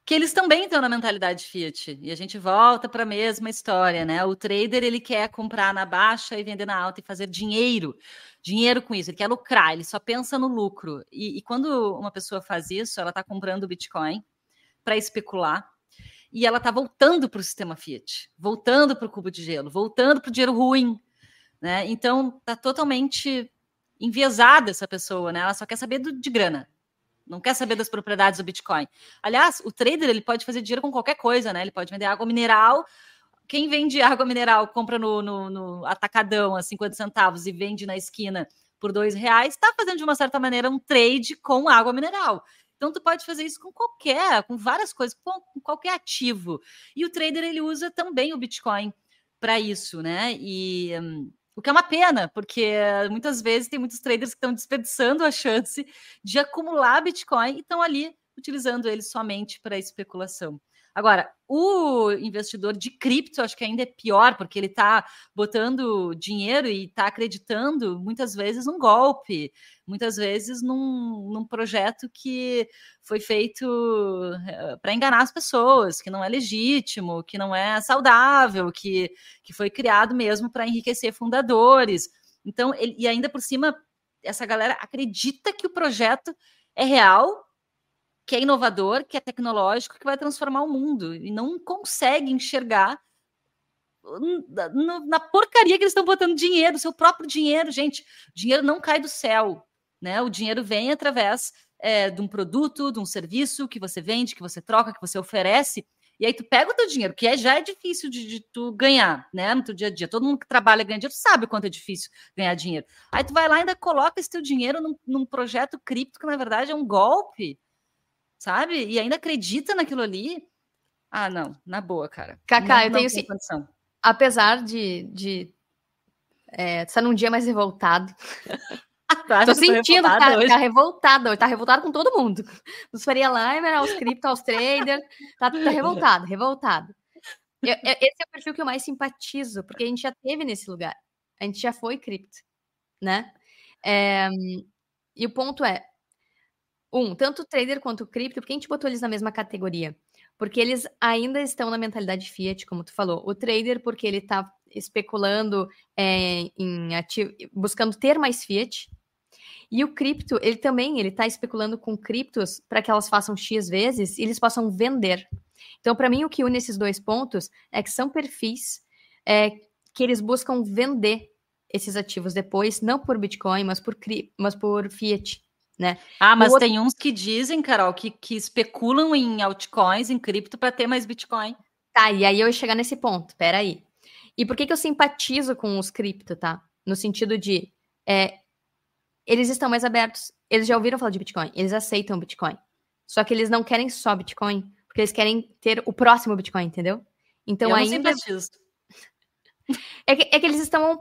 Que eles também estão na mentalidade Fiat. E a gente volta para a mesma história, né? O trader, ele quer comprar na baixa e vender na alta e fazer dinheiro. Dinheiro com isso. Ele quer lucrar, ele só pensa no lucro. E quando uma pessoa faz isso, ela está comprando Bitcoin para especular. E ela está voltando para o sistema Fiat. Voltando para o cubo de gelo. Voltando para o dinheiro ruim. Né? Então, está totalmente enviesada essa pessoa, né? Ela só quer saber de grana. Não quer saber das propriedades do Bitcoin. Aliás, o trader, ele pode fazer dinheiro com qualquer coisa, né? Ele pode vender água mineral. Quem vende água mineral, compra no atacadão a 50 centavos e vende na esquina por R$2, está fazendo, de uma certa maneira, um trade com água mineral. Então, tu pode fazer isso com várias coisas, com qualquer ativo. E o trader, ele usa também o Bitcoin para isso, né? O que é uma pena, porque muitas vezes tem muitos traders que estão desperdiçando a chance de acumular Bitcoin e estão ali utilizando ele somente para especulação. Agora, o investidor de cripto, acho que ainda é pior, porque ele está botando dinheiro e está acreditando, muitas vezes, num golpe, muitas vezes num projeto que foi feito para enganar as pessoas, que não é legítimo, que não é saudável, que foi criado mesmo para enriquecer fundadores. Então, e ainda por cima, essa galera acredita que o projeto é real, que é inovador, que é tecnológico, que vai transformar o mundo, e não consegue enxergar na porcaria que eles estão botando dinheiro, seu próprio dinheiro, gente. O dinheiro não cai do céu, né? O dinheiro vem através de um produto, de um serviço que você vende, que você troca, que você oferece, e aí tu pega o teu dinheiro, que já é difícil de tu ganhar, né, no teu dia a dia. Todo mundo que trabalha ganha dinheiro sabe o quanto é difícil ganhar dinheiro. Aí tu vai lá e ainda coloca esse teu dinheiro num projeto cripto, que na verdade é um golpe, sabe? E ainda acredita naquilo ali. Ah, não, na boa, cara. Cacá, eu tenho condição. Apesar de estar num dia mais revoltado. Tô sentindo que tá revoltada hoje. Tá revoltada com todo mundo. Os Faria Limer, aos cripto, aos traders. Tá revoltado. Esse é o perfil que eu mais simpatizo, porque a gente já teve nesse lugar. A gente já foi cripto, né? E o ponto é, tanto o trader quanto o cripto, por que a gente botou eles na mesma categoria? Porque eles ainda estão na mentalidade Fiat, como tu falou. O trader, porque ele tá especulando buscando ter mais Fiat. E o cripto, ele tá especulando com criptos para que elas façam X vezes e eles possam vender. Então, para mim, o que une esses dois pontos é que são perfis que eles buscam vender esses ativos depois, não por Bitcoin, mas por Fiat. Né? Mas tem uns que dizem, Carol, que especulam em altcoins, em cripto, para ter mais Bitcoin. Tá, e aí eu ia chegar nesse ponto, peraí. E por que eu simpatizo com os cripto, tá? No sentido de, eles estão mais abertos, eles já ouviram falar de Bitcoin, eles aceitam Bitcoin. Só que eles não querem só Bitcoin, porque eles querem ter o próximo Bitcoin, entendeu? Então eu ainda... não simpatizo. É que eles estão a um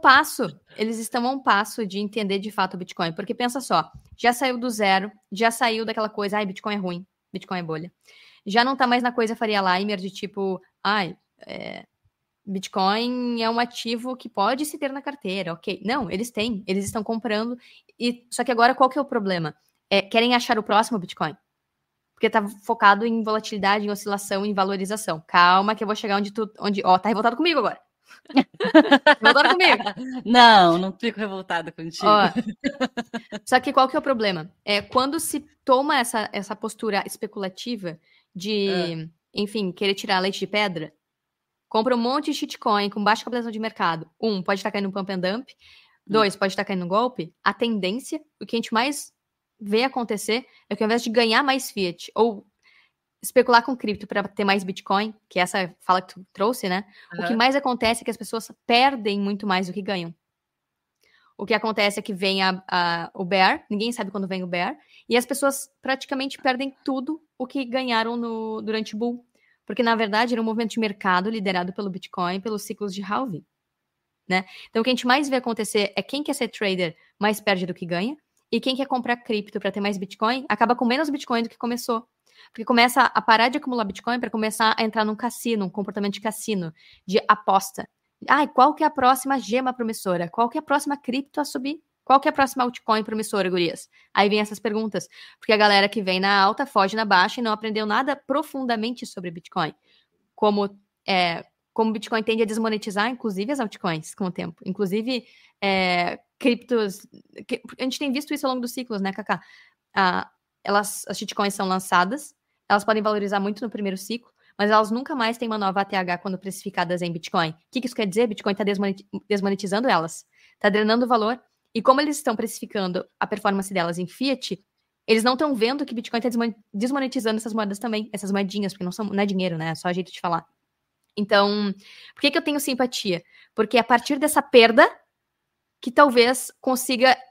passo de entender de fato o Bitcoin, porque pensa só, já saiu do zero, já saiu daquela coisa, Bitcoin é ruim, Bitcoin é bolha. Já não tá mais na coisa Faria Limer de tipo, Bitcoin é um ativo que pode se ter na carteira, ok. Não, eles estão comprando, só que agora qual que é o problema? Querem achar o próximo Bitcoin, porque tá focado em volatilidade, em oscilação, em valorização. Calma que eu vou chegar tá revoltado comigo agora. Revoltada comigo? Não fico revoltada contigo. Só que qual que é o problema? Quando se toma essa postura especulativa de enfim, querer tirar leite de pedra, compra um monte de shitcoin com baixa capitalização de mercado. Pode estar caindo no pump and dump. 2, pode estar caindo no golpe. A tendência, o que a gente mais vê acontecer é que ao invés de ganhar mais fiat ou especular com cripto para ter mais Bitcoin, que é essa fala que tu trouxe, né? O que mais acontece é que as pessoas perdem muito mais do que ganham. O que acontece é que vem o bear, ninguém sabe quando vem o bear, e as pessoas praticamente perdem tudo o que ganharam durante o bull. Porque, na verdade, era um movimento de mercado liderado pelo Bitcoin, pelos ciclos de halving, né? Então, o que a gente mais vê acontecer é quem quer ser trader mais perde do que ganha, e quem quer comprar cripto para ter mais Bitcoin acaba com menos Bitcoin do que começou. Porque começa a parar de acumular Bitcoin para começar a entrar num cassino, um comportamento de cassino, de aposta. Qual que é a próxima gema promissora? Qual que é a próxima cripto a subir? Qual que é a próxima altcoin promissora, gurias? Aí vem essas perguntas. Porque a galera que vem na alta foge na baixa e não aprendeu nada profundamente sobre Bitcoin. Como o Bitcoin tende a desmonetizar, inclusive, as altcoins com o tempo. Inclusive, criptos... A gente tem visto isso ao longo dos ciclos, né, Cacá? As shitcoins são lançadas, elas podem valorizar muito no primeiro ciclo, mas elas nunca mais têm uma nova ATH quando precificadas em Bitcoin. O que isso quer dizer? Bitcoin está desmonetizando elas, está drenando o valor, e como eles estão precificando a performance delas em fiat, eles não estão vendo que Bitcoin está desmonetizando essas moedas também, essas moedinhas, porque não é dinheiro, né? É só jeito de falar. Então, por que eu tenho simpatia? Porque é a partir dessa perda que talvez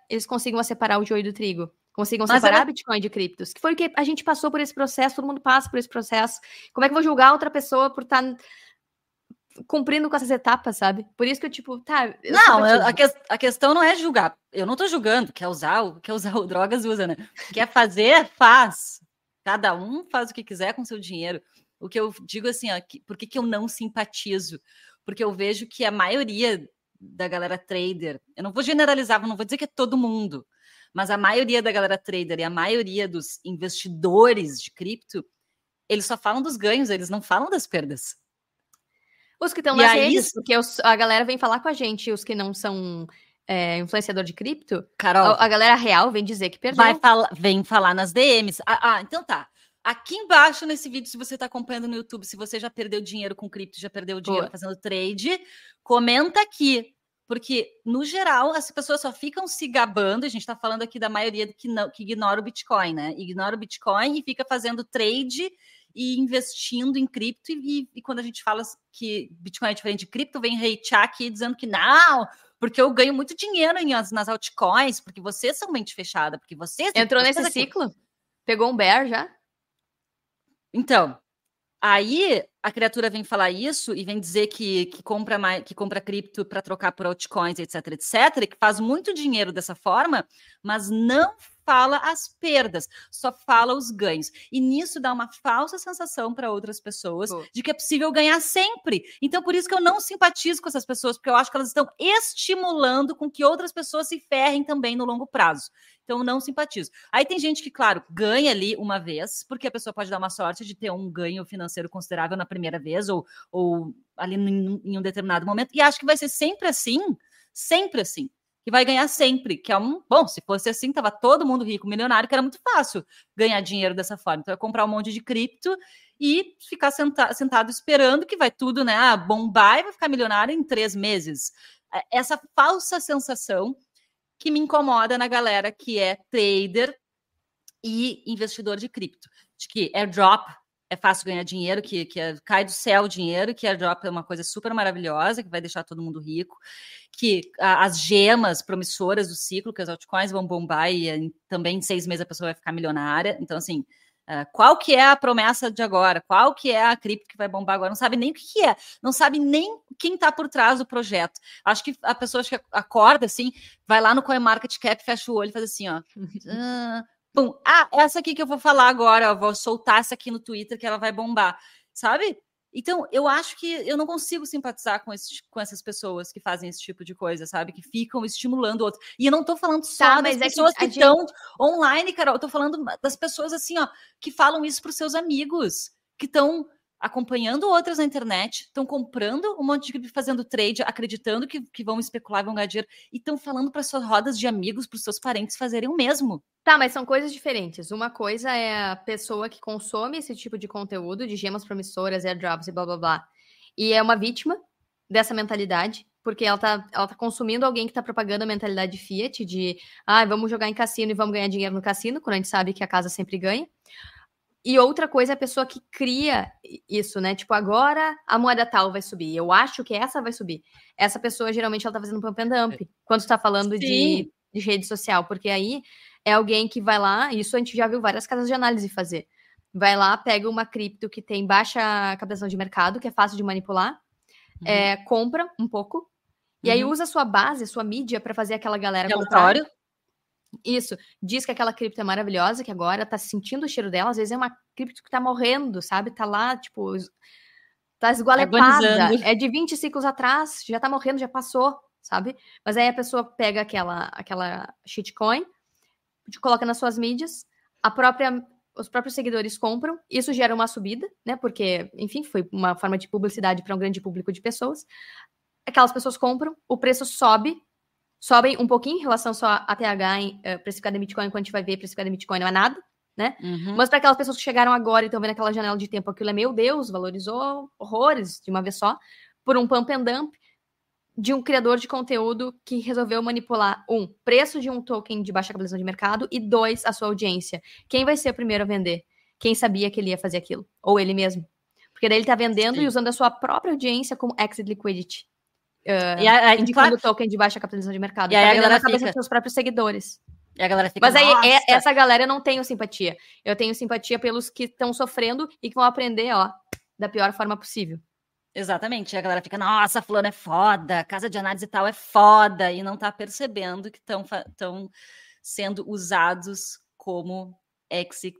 eles consigam separar o joio do trigo. Consigam separar Bitcoin de criptos. Que foi o que a gente passou por esse processo, todo mundo passa por esse processo. Como é que eu vou julgar outra pessoa por estar cumprindo com essas etapas, sabe? Por isso que a questão não é julgar. Eu não tô julgando. Quer usar o drogas, usa, né? Quer fazer, faz. Cada um faz o que quiser com seu dinheiro. O que eu digo assim, por que eu não simpatizo? Porque eu vejo que a maioria da galera trader, eu não vou generalizar, não vou dizer que é todo mundo, mas a maioria da galera trader e a maioria dos investidores de cripto, eles só falam dos ganhos, eles não falam das perdas. Os que estão nas redes, porque a galera vem falar com a gente, os que não são influenciador de cripto, Carol, a galera real vem dizer que perdeu. Vem falar nas DMs. Então tá. Aqui embaixo nesse vídeo, se você está acompanhando no YouTube, se você já perdeu dinheiro com cripto, já perdeu dinheiro fazendo trade, comenta aqui. Porque, no geral, as pessoas só ficam se gabando. A gente está falando aqui da maioria que ignora o Bitcoin, né? Ignora o Bitcoin e fica fazendo trade e investindo em cripto. E quando a gente fala que Bitcoin é diferente de cripto, vem hatear aqui dizendo que não, porque eu ganho muito dinheiro nas altcoins, porque vocês são mente fechada, porque vocês... Entrou nesse ciclo? Pegou um bear já? Então... Aí a criatura vem falar isso e vem dizer que compra cripto para trocar por altcoins, etc, e que faz muito dinheiro dessa forma, mas não fala as perdas, só fala os ganhos. E nisso dá uma falsa sensação para outras pessoas de que é possível ganhar sempre. Então, por isso que eu não simpatizo com essas pessoas, porque eu acho que elas estão estimulando com que outras pessoas se ferrem também no longo prazo. Então, não simpatizo. Aí tem gente que, claro, ganha ali uma vez, porque a pessoa pode dar uma sorte de ter um ganho financeiro considerável na primeira vez, ou ali em um determinado momento, e acho que vai ser sempre assim, que vai ganhar sempre, que é bom, se fosse assim, tava todo mundo rico, milionário, que era muito fácil ganhar dinheiro dessa forma. Então, é comprar um monte de cripto e ficar sentado esperando que vai tudo, né, bombar e vai ficar milionário em 3 meses. Essa falsa sensação que me incomoda na galera que é trader e investidor de cripto, de que airdrop é fácil ganhar dinheiro, que cai do céu o dinheiro, que airdrop é uma coisa super maravilhosa, que vai deixar todo mundo rico, que as gemas promissoras do ciclo, que as altcoins vão bombar e também em 6 meses a pessoa vai ficar milionária. Então, assim, qual que é a promessa de agora? Qual que é a cripto que vai bombar agora? Não sabe nem o que é, não sabe nem quem está por trás do projeto. Acho que a pessoa que acorda, assim, vai lá no CoinMarketCap, fecha o olho e faz assim, ó... Pum. Essa aqui que eu vou falar agora, eu vou soltar essa aqui no Twitter que ela vai bombar, sabe? Então, eu acho que eu não consigo simpatizar com essas pessoas que fazem esse tipo de coisa, sabe? Que ficam estimulando outros. E eu não tô falando só das pessoas que estão online, Carol. Eu tô falando das pessoas, assim, ó, que falam isso pros seus amigos, que estão acompanhando outras na internet, estão comprando um monte de cripto, fazendo trade, acreditando que vão especular, vão ganhar dinheiro, e estão falando para suas rodas de amigos, para os seus parentes fazerem o mesmo. Tá, mas são coisas diferentes. Uma coisa é a pessoa que consome esse tipo de conteúdo, de gemas promissoras, airdrops e blá blá blá, e é uma vítima dessa mentalidade, porque ela tá consumindo alguém que tá propagando a mentalidade fiat de vamos jogar em cassino e vamos ganhar dinheiro no cassino, quando a gente sabe que a casa sempre ganha. E outra coisa é a pessoa que cria isso, né? Tipo, agora a moeda tal vai subir. Eu acho que essa vai subir. Essa pessoa, geralmente, ela tá fazendo pump and dump. Quando tu tá falando de rede social. Porque aí é alguém que vai lá... Isso a gente já viu várias casas de análise fazer. Vai lá, pega uma cripto que tem baixa captação de mercado, que é fácil de manipular. Compra um pouco. E aí usa a sua base, a sua mídia para fazer aquela galera comprar. Isso, diz que aquela cripto é maravilhosa, que agora tá sentindo o cheiro dela, às vezes é uma cripto que tá morrendo, sabe? Tá lá, tipo, tá esgualepada. É de 20 ciclos atrás, já tá morrendo, já passou, sabe? Mas aí a pessoa pega aquela shitcoin, coloca nas suas mídias, os próprios seguidores compram, isso gera uma subida, né? Porque, enfim, foi uma forma de publicidade para um grande público de pessoas. Aquelas pessoas compram, o preço sobem um pouquinho em relação só a TH precificado em Bitcoin, quando a gente vai ver precificado em Bitcoin não é nada, né? Mas para aquelas pessoas que chegaram agora e estão vendo aquela janela de tempo, aquilo é, meu Deus, valorizou horrores de uma vez só, por um pump and dump de um criador de conteúdo que resolveu manipular, preço de um token de baixa capitalização de mercado, e 2, a sua audiência. Quem vai ser o primeiro a vender? Quem sabia que ele ia fazer aquilo? Ou ele mesmo. Porque daí ele tá vendendo e usando a sua própria audiência como exit liquidity. Indicando o token de baixa capitalização de mercado. E aí tá a galera na cabeça dos seus próprios seguidores. E a galera fica, mas aí, essa galera eu não tenho simpatia. Eu tenho simpatia pelos que estão sofrendo e que vão aprender, da pior forma possível. Exatamente. E a galera fica, nossa, fulano é foda, casa de análise e tal é foda, e não tá percebendo que estão sendo usados como exit,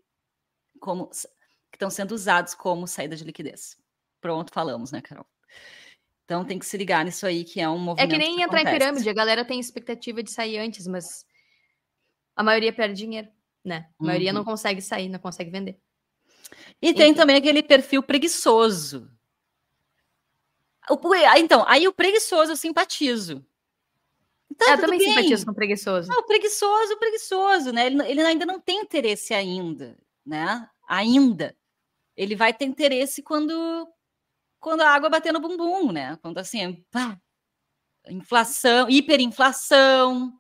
que estão sendo usados como saída de liquidez. Pronto, falamos, né, Carol? Então tem que se ligar nisso aí, que é um movimento. É que nem entrar em pirâmide, a galera tem expectativa de sair antes, mas a maioria perde dinheiro, né? A maioria não consegue sair, não consegue vender. E tem também aquele perfil preguiçoso. Então, aí o preguiçoso eu simpatizo. Então, eu também simpatizo com o preguiçoso. O preguiçoso, né? Ele ainda não tem interesse ainda, né? Ainda. Ele vai ter interesse quando a água bater no bumbum, né? Quando assim, inflação, hiperinflação,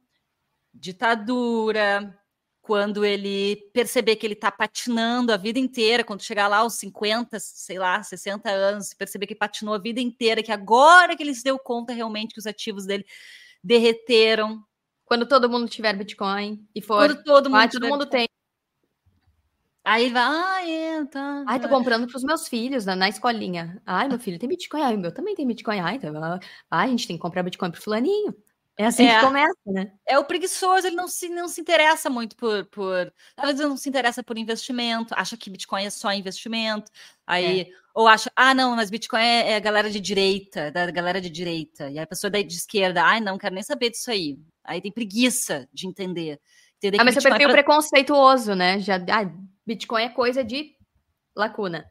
ditadura, quando ele perceber que ele está patinando a vida inteira, quando chegar lá aos 50, sei lá, 60 anos, perceber que patinou a vida inteira, que agora que ele se deu conta realmente que os ativos dele derreteram. Quando todo mundo tiver Bitcoin e for... Quando todo mundo todo mundo tem. Aí ele vai, tá. Tô comprando para os meus filhos na escolinha. Meu filho tem Bitcoin. O meu também tem Bitcoin. Então, a gente tem que comprar Bitcoin pro fulaninho. É assim que começa, né? É o preguiçoso, ele não se interessa muito por... Talvez ele não se interessa por investimento, acha que Bitcoin é só investimento. Aí, ou acha, não, mas Bitcoin é a galera de direita, da galera de direita. E a pessoa de esquerda, não quero nem saber disso aí. Aí tem preguiça de entender. Mas seu perfil preconceituoso, né? Bitcoin é coisa de lacuna.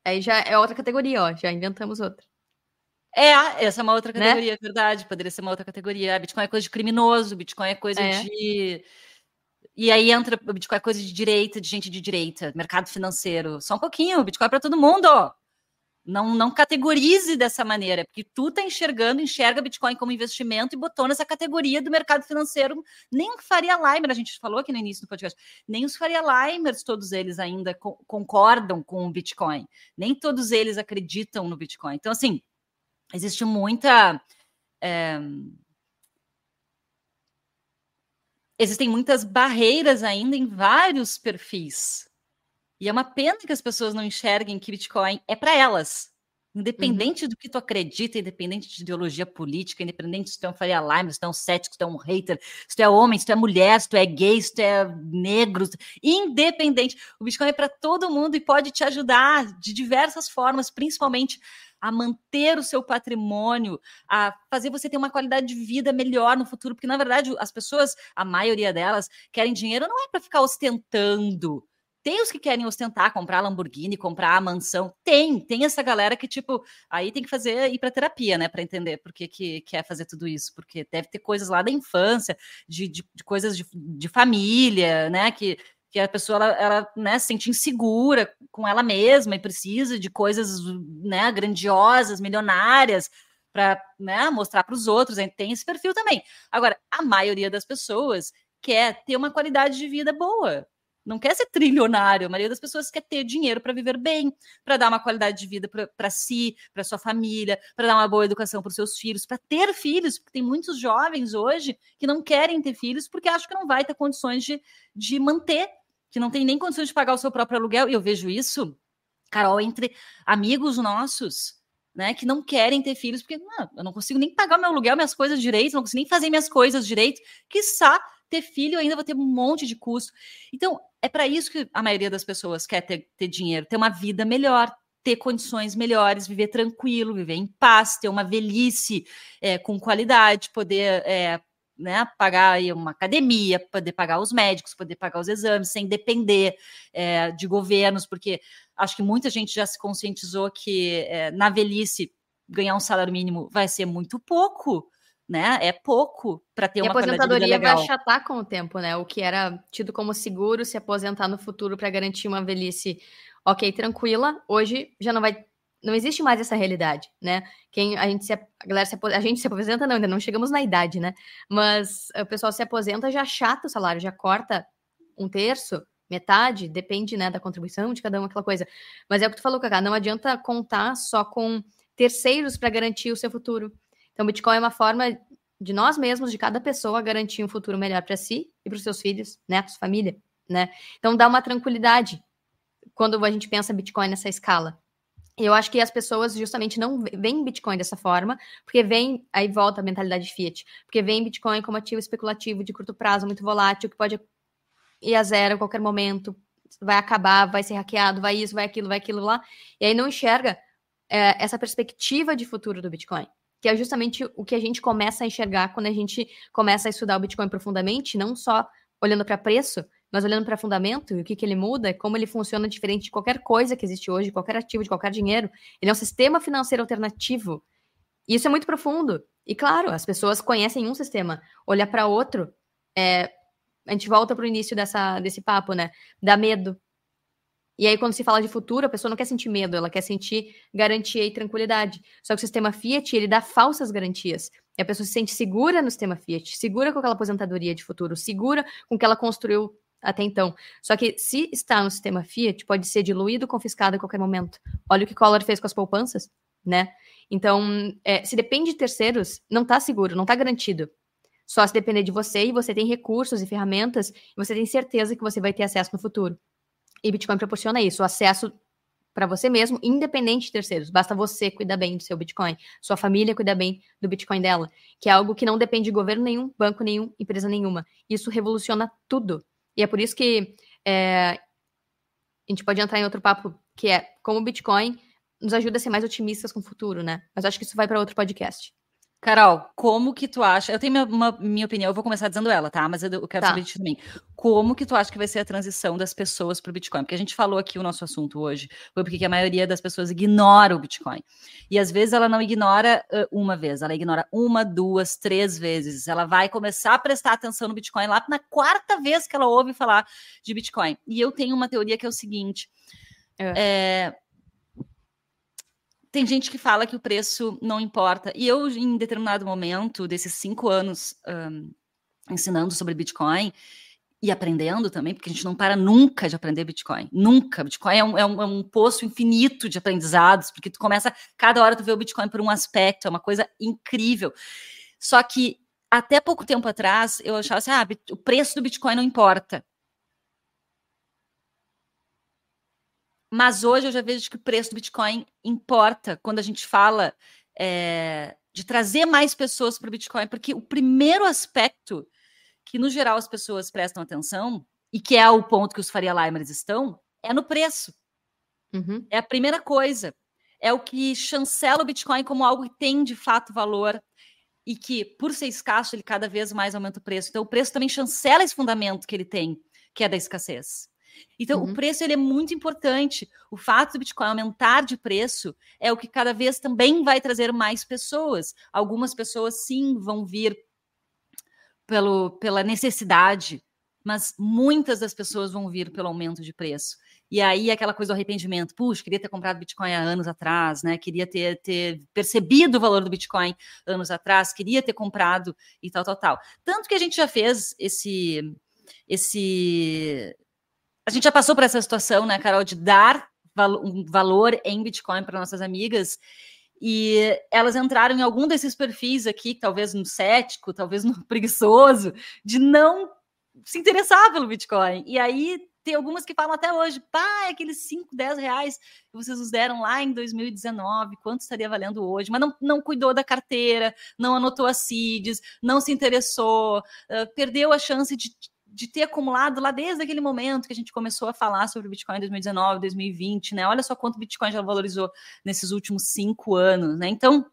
Aí já é outra categoria, já inventamos outra. Essa é uma outra categoria, né? Verdade, poderia ser uma outra categoria. Bitcoin é coisa de criminoso, Bitcoin é coisa de... E aí entra, o Bitcoin é coisa de direita, de gente de direita, mercado financeiro. Só um pouquinho, o Bitcoin é para todo mundo. Não categorize dessa maneira, porque tu tá enxerga Bitcoin como investimento e botou nessa categoria do mercado financeiro. Nem o Faria Limer, a gente falou aqui no início do podcast, nem os Faria Limers, todos eles ainda concordam com o Bitcoin. Nem todos eles acreditam no Bitcoin. Então, assim, existe muita... Existem muitas barreiras ainda em vários perfis. E é uma pena que as pessoas não enxerguem que Bitcoin é para elas. Independente do que tu acredita, independente de ideologia política, independente se tu é um Faria Limer, se tu é um cético, se tu é um hater, se tu é homem, se tu é mulher, se tu é gay, se tu é negro, independente. O Bitcoin é para todo mundo e pode te ajudar de diversas formas, principalmente a manter o seu patrimônio, a fazer você ter uma qualidade de vida melhor no futuro, porque, na verdade, as pessoas, a maioria delas, querem dinheiro não é para ficar ostentando. Tem os que querem ostentar, comprar Lamborghini, comprar a mansão. Tem essa galera que, tipo, aí tem que ir para terapia, né, para entender por que quer fazer tudo isso, porque deve ter coisas lá da infância, de coisas de família, né, que a pessoa ela né, se sente insegura com ela mesma e precisa de coisas, né, grandiosas, milionárias, para, né, mostrar para os outros. Tem esse perfil também. Agora, a maioria das pessoas quer ter uma qualidade de vida boa. Não quer ser trilionário. A maioria das pessoas quer ter dinheiro para viver bem, para dar uma qualidade de vida para si, para sua família, para dar uma boa educação para os seus filhos, para ter filhos, porque tem muitos jovens hoje que não querem ter filhos porque acham que não vai ter condições de manter, que não tem nem condições de pagar o seu próprio aluguel. E eu vejo isso, Carol, entre amigos nossos, né, que não querem ter filhos porque eu não consigo nem pagar meu aluguel, minhas coisas direito, não consigo nem fazer minhas coisas direito, quiçá ter filho, ainda vou ter um monte de custo. Então, é para isso que a maioria das pessoas quer ter dinheiro, ter uma vida melhor, ter condições melhores, viver tranquilo, viver em paz, ter uma velhice com qualidade, poder né, pagar aí uma academia, poder pagar os médicos, poder pagar os exames, sem depender de governos, porque acho que muita gente já se conscientizou que na velhice ganhar um salário mínimo vai ser muito pouco, né? É pouco para ter uma qualidade de vida legal. E a aposentadoria vai achatar com o tempo, né? O que era tido como seguro se aposentar no futuro para garantir uma velhice, ok, tranquila, hoje já não existe mais essa realidade, né? A gente se aposenta, não, ainda não chegamos na idade, né? Mas o pessoal se aposenta, já achata o salário, já corta um terço, metade, depende, né, da contribuição de cada uma, aquela coisa. Mas é o que tu falou, Cacá, não adianta contar só com terceiros para garantir o seu futuro. Então, o Bitcoin é uma forma de nós mesmos, de cada pessoa, garantir um futuro melhor para si e para os seus filhos, netos, família, né? Então, dá uma tranquilidade quando a gente pensa Bitcoin nessa escala. Eu acho que as pessoas justamente não veem Bitcoin dessa forma, porque aí volta a mentalidade Fiat, porque veem Bitcoin como ativo especulativo de curto prazo, muito volátil, que pode ir a zero a qualquer momento, vai acabar, vai ser hackeado, vai isso, vai aquilo lá, e aí não enxerga essa perspectiva de futuro do Bitcoin, que é justamente o que a gente começa a enxergar quando a gente começa a estudar o Bitcoin profundamente, não só olhando para preço, mas olhando para fundamento e o que ele muda, como ele funciona diferente de qualquer coisa que existe hoje, qualquer ativo, de qualquer dinheiro. Ele é um sistema financeiro alternativo. E isso é muito profundo. E claro, as pessoas conhecem um sistema. Olhar para outro, a gente volta para o início desse papo, né? Dá medo. E aí, quando se fala de futuro, a pessoa não quer sentir medo, ela quer sentir garantia e tranquilidade. Só que o sistema Fiat, ele dá falsas garantias. E a pessoa se sente segura no sistema Fiat, segura com aquela aposentadoria de futuro, segura com o que ela construiu até então. Só que se está no sistema Fiat, pode ser diluído, confiscado a qualquer momento. Olha o que Collor fez com as poupanças, né? Então, se depende de terceiros, não está seguro, não está garantido. Só se depender de você, e você tem recursos e ferramentas, e você tem certeza que você vai ter acesso no futuro. E Bitcoin proporciona isso, o acesso para você mesmo, independente de terceiros. Basta você cuidar bem do seu Bitcoin, sua família cuidar bem do Bitcoin dela, que é algo que não depende de governo nenhum, banco nenhum, empresa nenhuma. Isso revoluciona tudo. E é por isso que a gente pode entrar em outro papo, que é como o Bitcoin nos ajuda a ser mais otimistas com o futuro, né? Mas acho que isso vai para outro podcast. Carol, como que tu acha? Eu tenho minha opinião, eu vou começar dizendo ela, tá? Mas eu quero saber de ti também. Como que tu acha que vai ser a transição das pessoas para o Bitcoin? Porque a gente falou aqui, o nosso assunto hoje foi porque a maioria das pessoas ignora o Bitcoin. E às vezes ela não ignora uma vez, ela ignora 1, 2, 3 vezes. Ela vai começar a prestar atenção no Bitcoin lá na 4ª vez que ela ouve falar de Bitcoin. E eu tenho uma teoria que é o seguinte: tem gente que fala que o preço não importa. E eu, em determinado momento, desses 5 anos ensinando sobre Bitcoin e aprendendo também, porque a gente não para nunca de aprender Bitcoin. Nunca. Bitcoin é um poço infinito de aprendizados, porque tu começa, cada hora tu vê o Bitcoin por um aspecto, é uma coisa incrível. Só que, até pouco tempo atrás, eu achava assim, o preço do Bitcoin não importa. Mas hoje eu já vejo que o preço do Bitcoin importa quando a gente fala de trazer mais pessoas para o Bitcoin, porque o primeiro aspecto que, no geral, as pessoas prestam atenção, e que é o ponto que os Faria Limers estão, é no preço. Uhum. É a primeira coisa. É o que chancela o Bitcoin como algo que tem, de fato, valor, e que, por ser escasso, ele cada vez mais aumenta o preço. Então, o preço também chancela esse fundamento que ele tem, que é da escassez. Então, o preço ele é muito importante. O fato do Bitcoin aumentar de preço é o que cada vez também vai trazer mais pessoas. Algumas pessoas, sim, vão vir pela necessidade, mas muitas das pessoas vão vir pelo aumento de preço. E aí aquela coisa do arrependimento, puxa, queria ter comprado Bitcoin há anos atrás, né? Queria ter percebido o valor do Bitcoin anos atrás, queria ter comprado e tal. Tanto que a gente já fez a gente já passou por essa situação, né, Carol, de dar um valor em Bitcoin para nossas amigas, e elas entraram em algum desses perfis aqui, talvez no cético, talvez no preguiçoso, de não se interessar pelo Bitcoin. E aí tem algumas que falam até hoje, pá, aqueles 5, 10 reais que vocês nos deram lá em 2019, quanto estaria valendo hoje? Mas não cuidou da carteira, não anotou as CIDs, não se interessou, perdeu a chance de ter acumulado lá desde aquele momento que a gente começou a falar sobre o Bitcoin em 2019, 2020, né? Olha só quanto o Bitcoin já valorizou nesses últimos 5 anos, né? Então,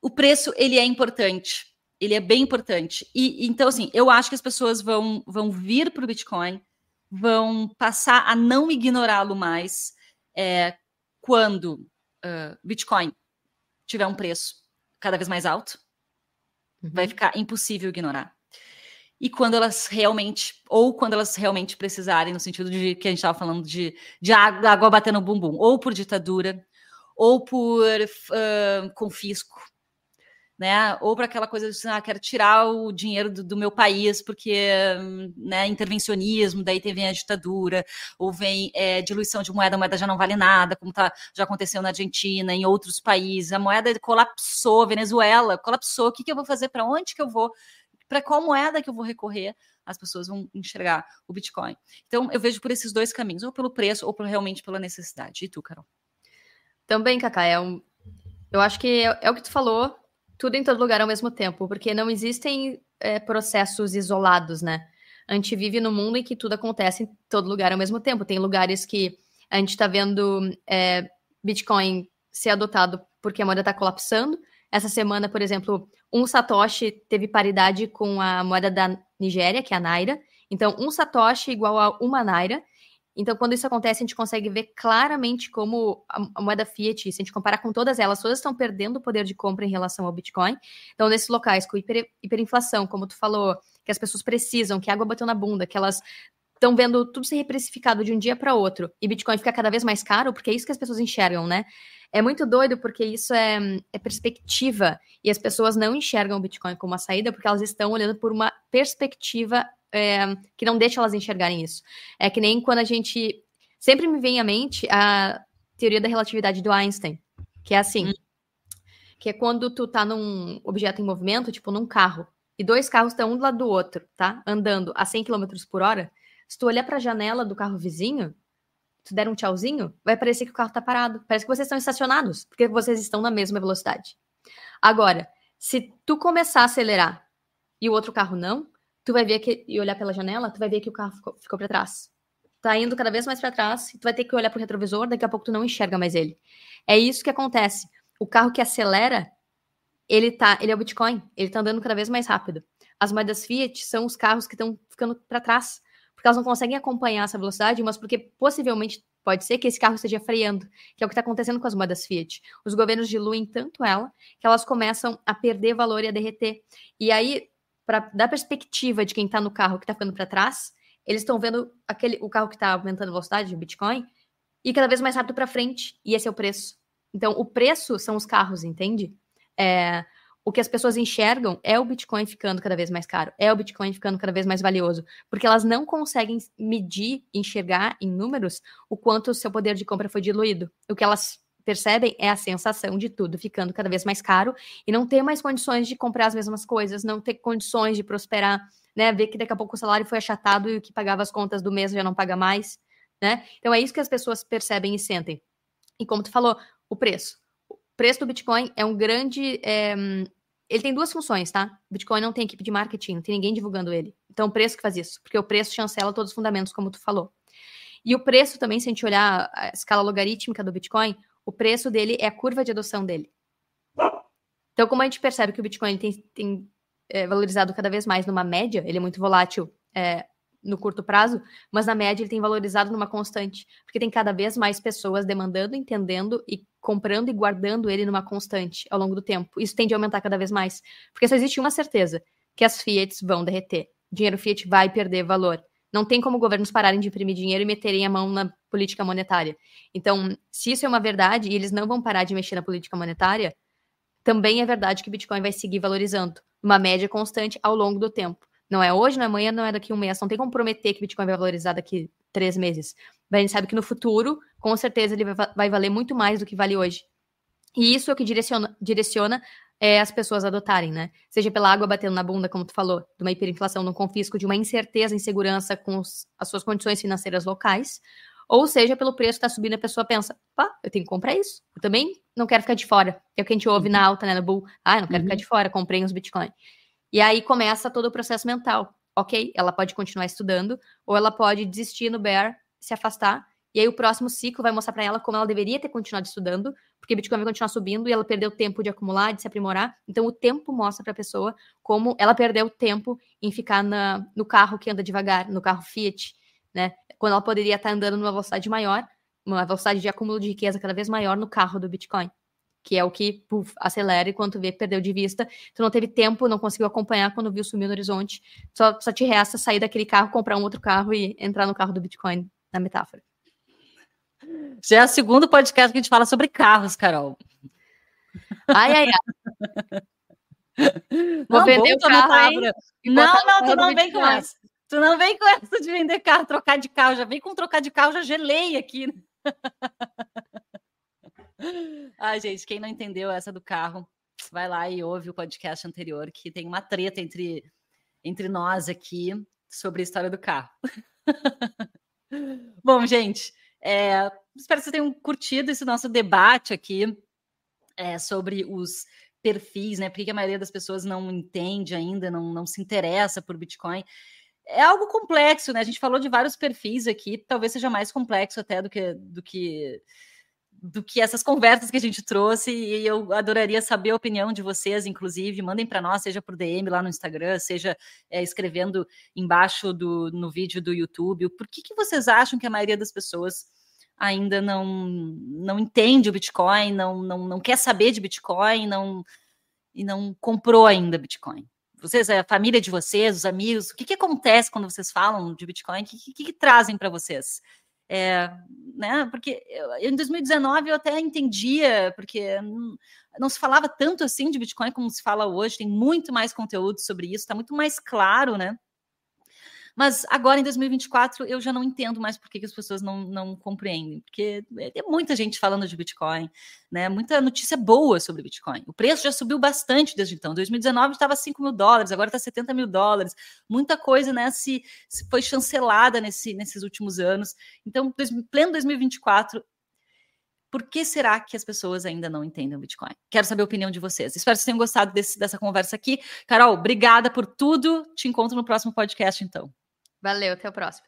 o preço, ele é importante. Ele é bem importante. E então, assim, eu acho que as pessoas vão vir para o Bitcoin, vão passar a não ignorá-lo mais quando Bitcoin tiver um preço cada vez mais alto, vai ficar impossível ignorar. E quando elas realmente precisarem, no sentido de que a gente estava falando de água batendo no bumbum, ou por ditadura, ou por confisco, né? Ou para aquela coisa de quero tirar o dinheiro do meu país porque, né, intervencionismo, daí vem a ditadura, ou vem diluição de moeda, a moeda já não vale nada, como já aconteceu na Argentina, em outros países, a moeda colapsou, Venezuela colapsou, o que eu vou fazer, para onde que eu vou? Para qual moeda que eu vou recorrer, as pessoas vão enxergar o Bitcoin. Então, eu vejo por esses dois caminhos, ou pelo preço, ou realmente pela necessidade. E tu, Carol? Também, Cacá, eu acho que é o que tu falou, tudo em todo lugar ao mesmo tempo, porque não existem processos isolados, né? A gente vive num mundo em que tudo acontece em todo lugar ao mesmo tempo. Tem lugares que a gente está vendo Bitcoin ser adotado porque a moeda está colapsando. Essa semana, por exemplo, um Satoshi teve paridade com a moeda da Nigéria, que é a Naira. Então, um Satoshi igual a uma Naira. Então, quando isso acontece, a gente consegue ver claramente como a moeda fiat, se a gente comparar com todas estão perdendo o poder de compra em relação ao Bitcoin. Então, nesses locais com hiperinflação, como tu falou, que as pessoas precisam, que a água bateu na bunda, que elas estão vendo tudo ser reprecificado de um dia para outro, e Bitcoin fica cada vez mais caro, porque é isso que as pessoas enxergam, né? É muito doido, porque isso é perspectiva, e as pessoas não enxergam o Bitcoin como uma saída, porque elas estão olhando por uma perspectiva que não deixa elas enxergarem isso. É que nem quando a gente... Sempre me vem à mente a teoria da relatividade do Einstein, que é assim, que é quando tu tá num objeto em movimento, tipo num carro, e dois carros estão um do lado do outro, tá? Andando a 100 km por hora, se tu olhar para a janela do carro vizinho, tu der um tchauzinho, vai parecer que o carro tá parado. Parece que vocês estão estacionados, porque vocês estão na mesma velocidade. Agora, se tu começar a acelerar e o outro carro não, tu vai ver e olhar pela janela, tu vai ver que o carro ficou para trás. Tá indo cada vez mais para trás, tu vai ter que olhar pro retrovisor, daqui a pouco tu não enxerga mais ele. É isso que acontece. O carro que acelera, ele é o Bitcoin, ele tá andando cada vez mais rápido. As moedas fiat são os carros que estão ficando para trás, porque elas não conseguem acompanhar essa velocidade, mas porque possivelmente pode ser que esse carro esteja freando, que é o que está acontecendo com as moedas fiat. Os governos diluem tanto ela, que elas começam a perder valor e a derreter. E aí, para dar perspectiva de quem está no carro que está ficando para trás, eles estão vendo o carro que está aumentando a velocidade, o Bitcoin, e cada vez mais rápido para frente, e esse é o preço. Então, o preço são os carros, entende? O que as pessoas enxergam é o Bitcoin ficando cada vez mais caro, é o Bitcoin ficando cada vez mais valioso, porque elas não conseguem medir, enxergar em números o quanto o seu poder de compra foi diluído. O que elas percebem é a sensação de tudo ficando cada vez mais caro e não ter mais condições de comprar as mesmas coisas, não ter condições de prosperar, né? Ver que daqui a pouco o salário foi achatado e o que pagava as contas do mês já não paga mais, né? Então é isso que as pessoas percebem e sentem. E como tu falou, o preço. O preço do Bitcoin é um grande... Ele tem duas funções, tá? O Bitcoin não tem equipe de marketing, não tem ninguém divulgando ele. Então, o preço que faz isso, porque o preço chancela todos os fundamentos, como tu falou. E o preço também, se a gente olhar a escala logarítmica do Bitcoin, o preço dele é a curva de adoção dele. Então, como a gente percebe que o Bitcoin tem valorizado cada vez mais numa média, ele é muito volátil no curto prazo, mas na média ele tem valorizado numa constante, porque tem cada vez mais pessoas demandando, entendendo e comprando e guardando ele numa constante ao longo do tempo. Isso tende a aumentar cada vez mais, porque só existe uma certeza, que as fiats vão derreter. O dinheiro fiat vai perder valor. Não tem como governos pararem de imprimir dinheiro e meterem a mão na política monetária. Então, se isso é uma verdade e eles não vão parar de mexer na política monetária, também é verdade que o Bitcoin vai seguir valorizando, uma média constante ao longo do tempo. Não é hoje, não é amanhã, não é daqui a um mês. Não tem como prometer que o Bitcoin vai valorizar daqui 3 meses. Mas a gente sabe que no futuro, com certeza, ele vai valer muito mais do que vale hoje. E isso é o que direciona as pessoas a adotarem, né? Seja pela água batendo na bunda, como tu falou, de uma hiperinflação, de um confisco, de uma incerteza, insegurança com as suas condições financeiras locais, ou seja pelo preço que está subindo, a pessoa pensa, pá, eu tenho que comprar isso. Eu também não quero ficar de fora. É o que a gente ouve na alta, né, no bull. Eu não quero ficar de fora, comprei uns Bitcoin. E aí começa todo o processo mental. Ok, ela pode continuar estudando, ou ela pode desistir no bear, se afastar, e aí o próximo ciclo vai mostrar para ela como ela deveria ter continuado estudando, porque o Bitcoin vai continuar subindo e ela perdeu tempo de acumular, de se aprimorar. Então o tempo mostra para a pessoa como ela perdeu tempo em ficar no carro que anda devagar, no carro Fiat, né? Quando ela poderia estar andando numa velocidade maior, uma velocidade de acúmulo de riqueza cada vez maior no carro do Bitcoin, que é o que acelera e quando tu vê, perdeu de vista, tu não teve tempo, não conseguiu acompanhar, quando viu sumiu no horizonte, só te resta sair daquele carro, comprar um outro carro e entrar no carro do Bitcoin, na metáfora. Já é o segundo podcast que a gente fala sobre carros, Carol. Ai. Vou vender o carro, hein? Não, tu não vem com essa. Tu não vem com essa de vender carro, trocar de carro. Já vem com trocar de carro, já gelei aqui. Ai, gente, quem não entendeu essa do carro, vai lá e ouve o podcast anterior, que tem uma treta entre nós aqui sobre a história do carro. Bom, gente, espero que vocês tenham curtido esse nosso debate aqui sobre os perfis, né? Por que a maioria das pessoas não entende ainda, não se interessa por Bitcoin. É algo complexo, né? A gente falou de vários perfis aqui, talvez seja mais complexo até do que essas conversas que a gente trouxe, e eu adoraria saber a opinião de vocês, inclusive, mandem para nós, seja por DM lá no Instagram, seja escrevendo embaixo no vídeo do YouTube, por que vocês acham que a maioria das pessoas ainda não entende o Bitcoin, não quer saber de Bitcoin, e não comprou ainda Bitcoin? Vocês, a família de vocês, os amigos, o que acontece quando vocês falam de Bitcoin? O que trazem para vocês? Né? Porque em 2019 eu até entendia, porque não se falava tanto assim de Bitcoin como se fala hoje, tem muito mais conteúdo sobre isso, está muito mais claro, né? Mas agora, em 2024, eu já não entendo mais por que as pessoas não compreendem, porque tem muita gente falando de Bitcoin, né? Muita notícia boa sobre Bitcoin. O preço já subiu bastante desde então. 2019 estava $5 mil, agora está $70 mil. Muita coisa, né, se foi chancelada nesses últimos anos. Então, pleno 2024, por que será que as pessoas ainda não entendem o Bitcoin? Quero saber a opinião de vocês. Espero que vocês tenham gostado dessa conversa aqui. Carol, obrigada por tudo. Te encontro no próximo podcast, então. Valeu, até o próximo.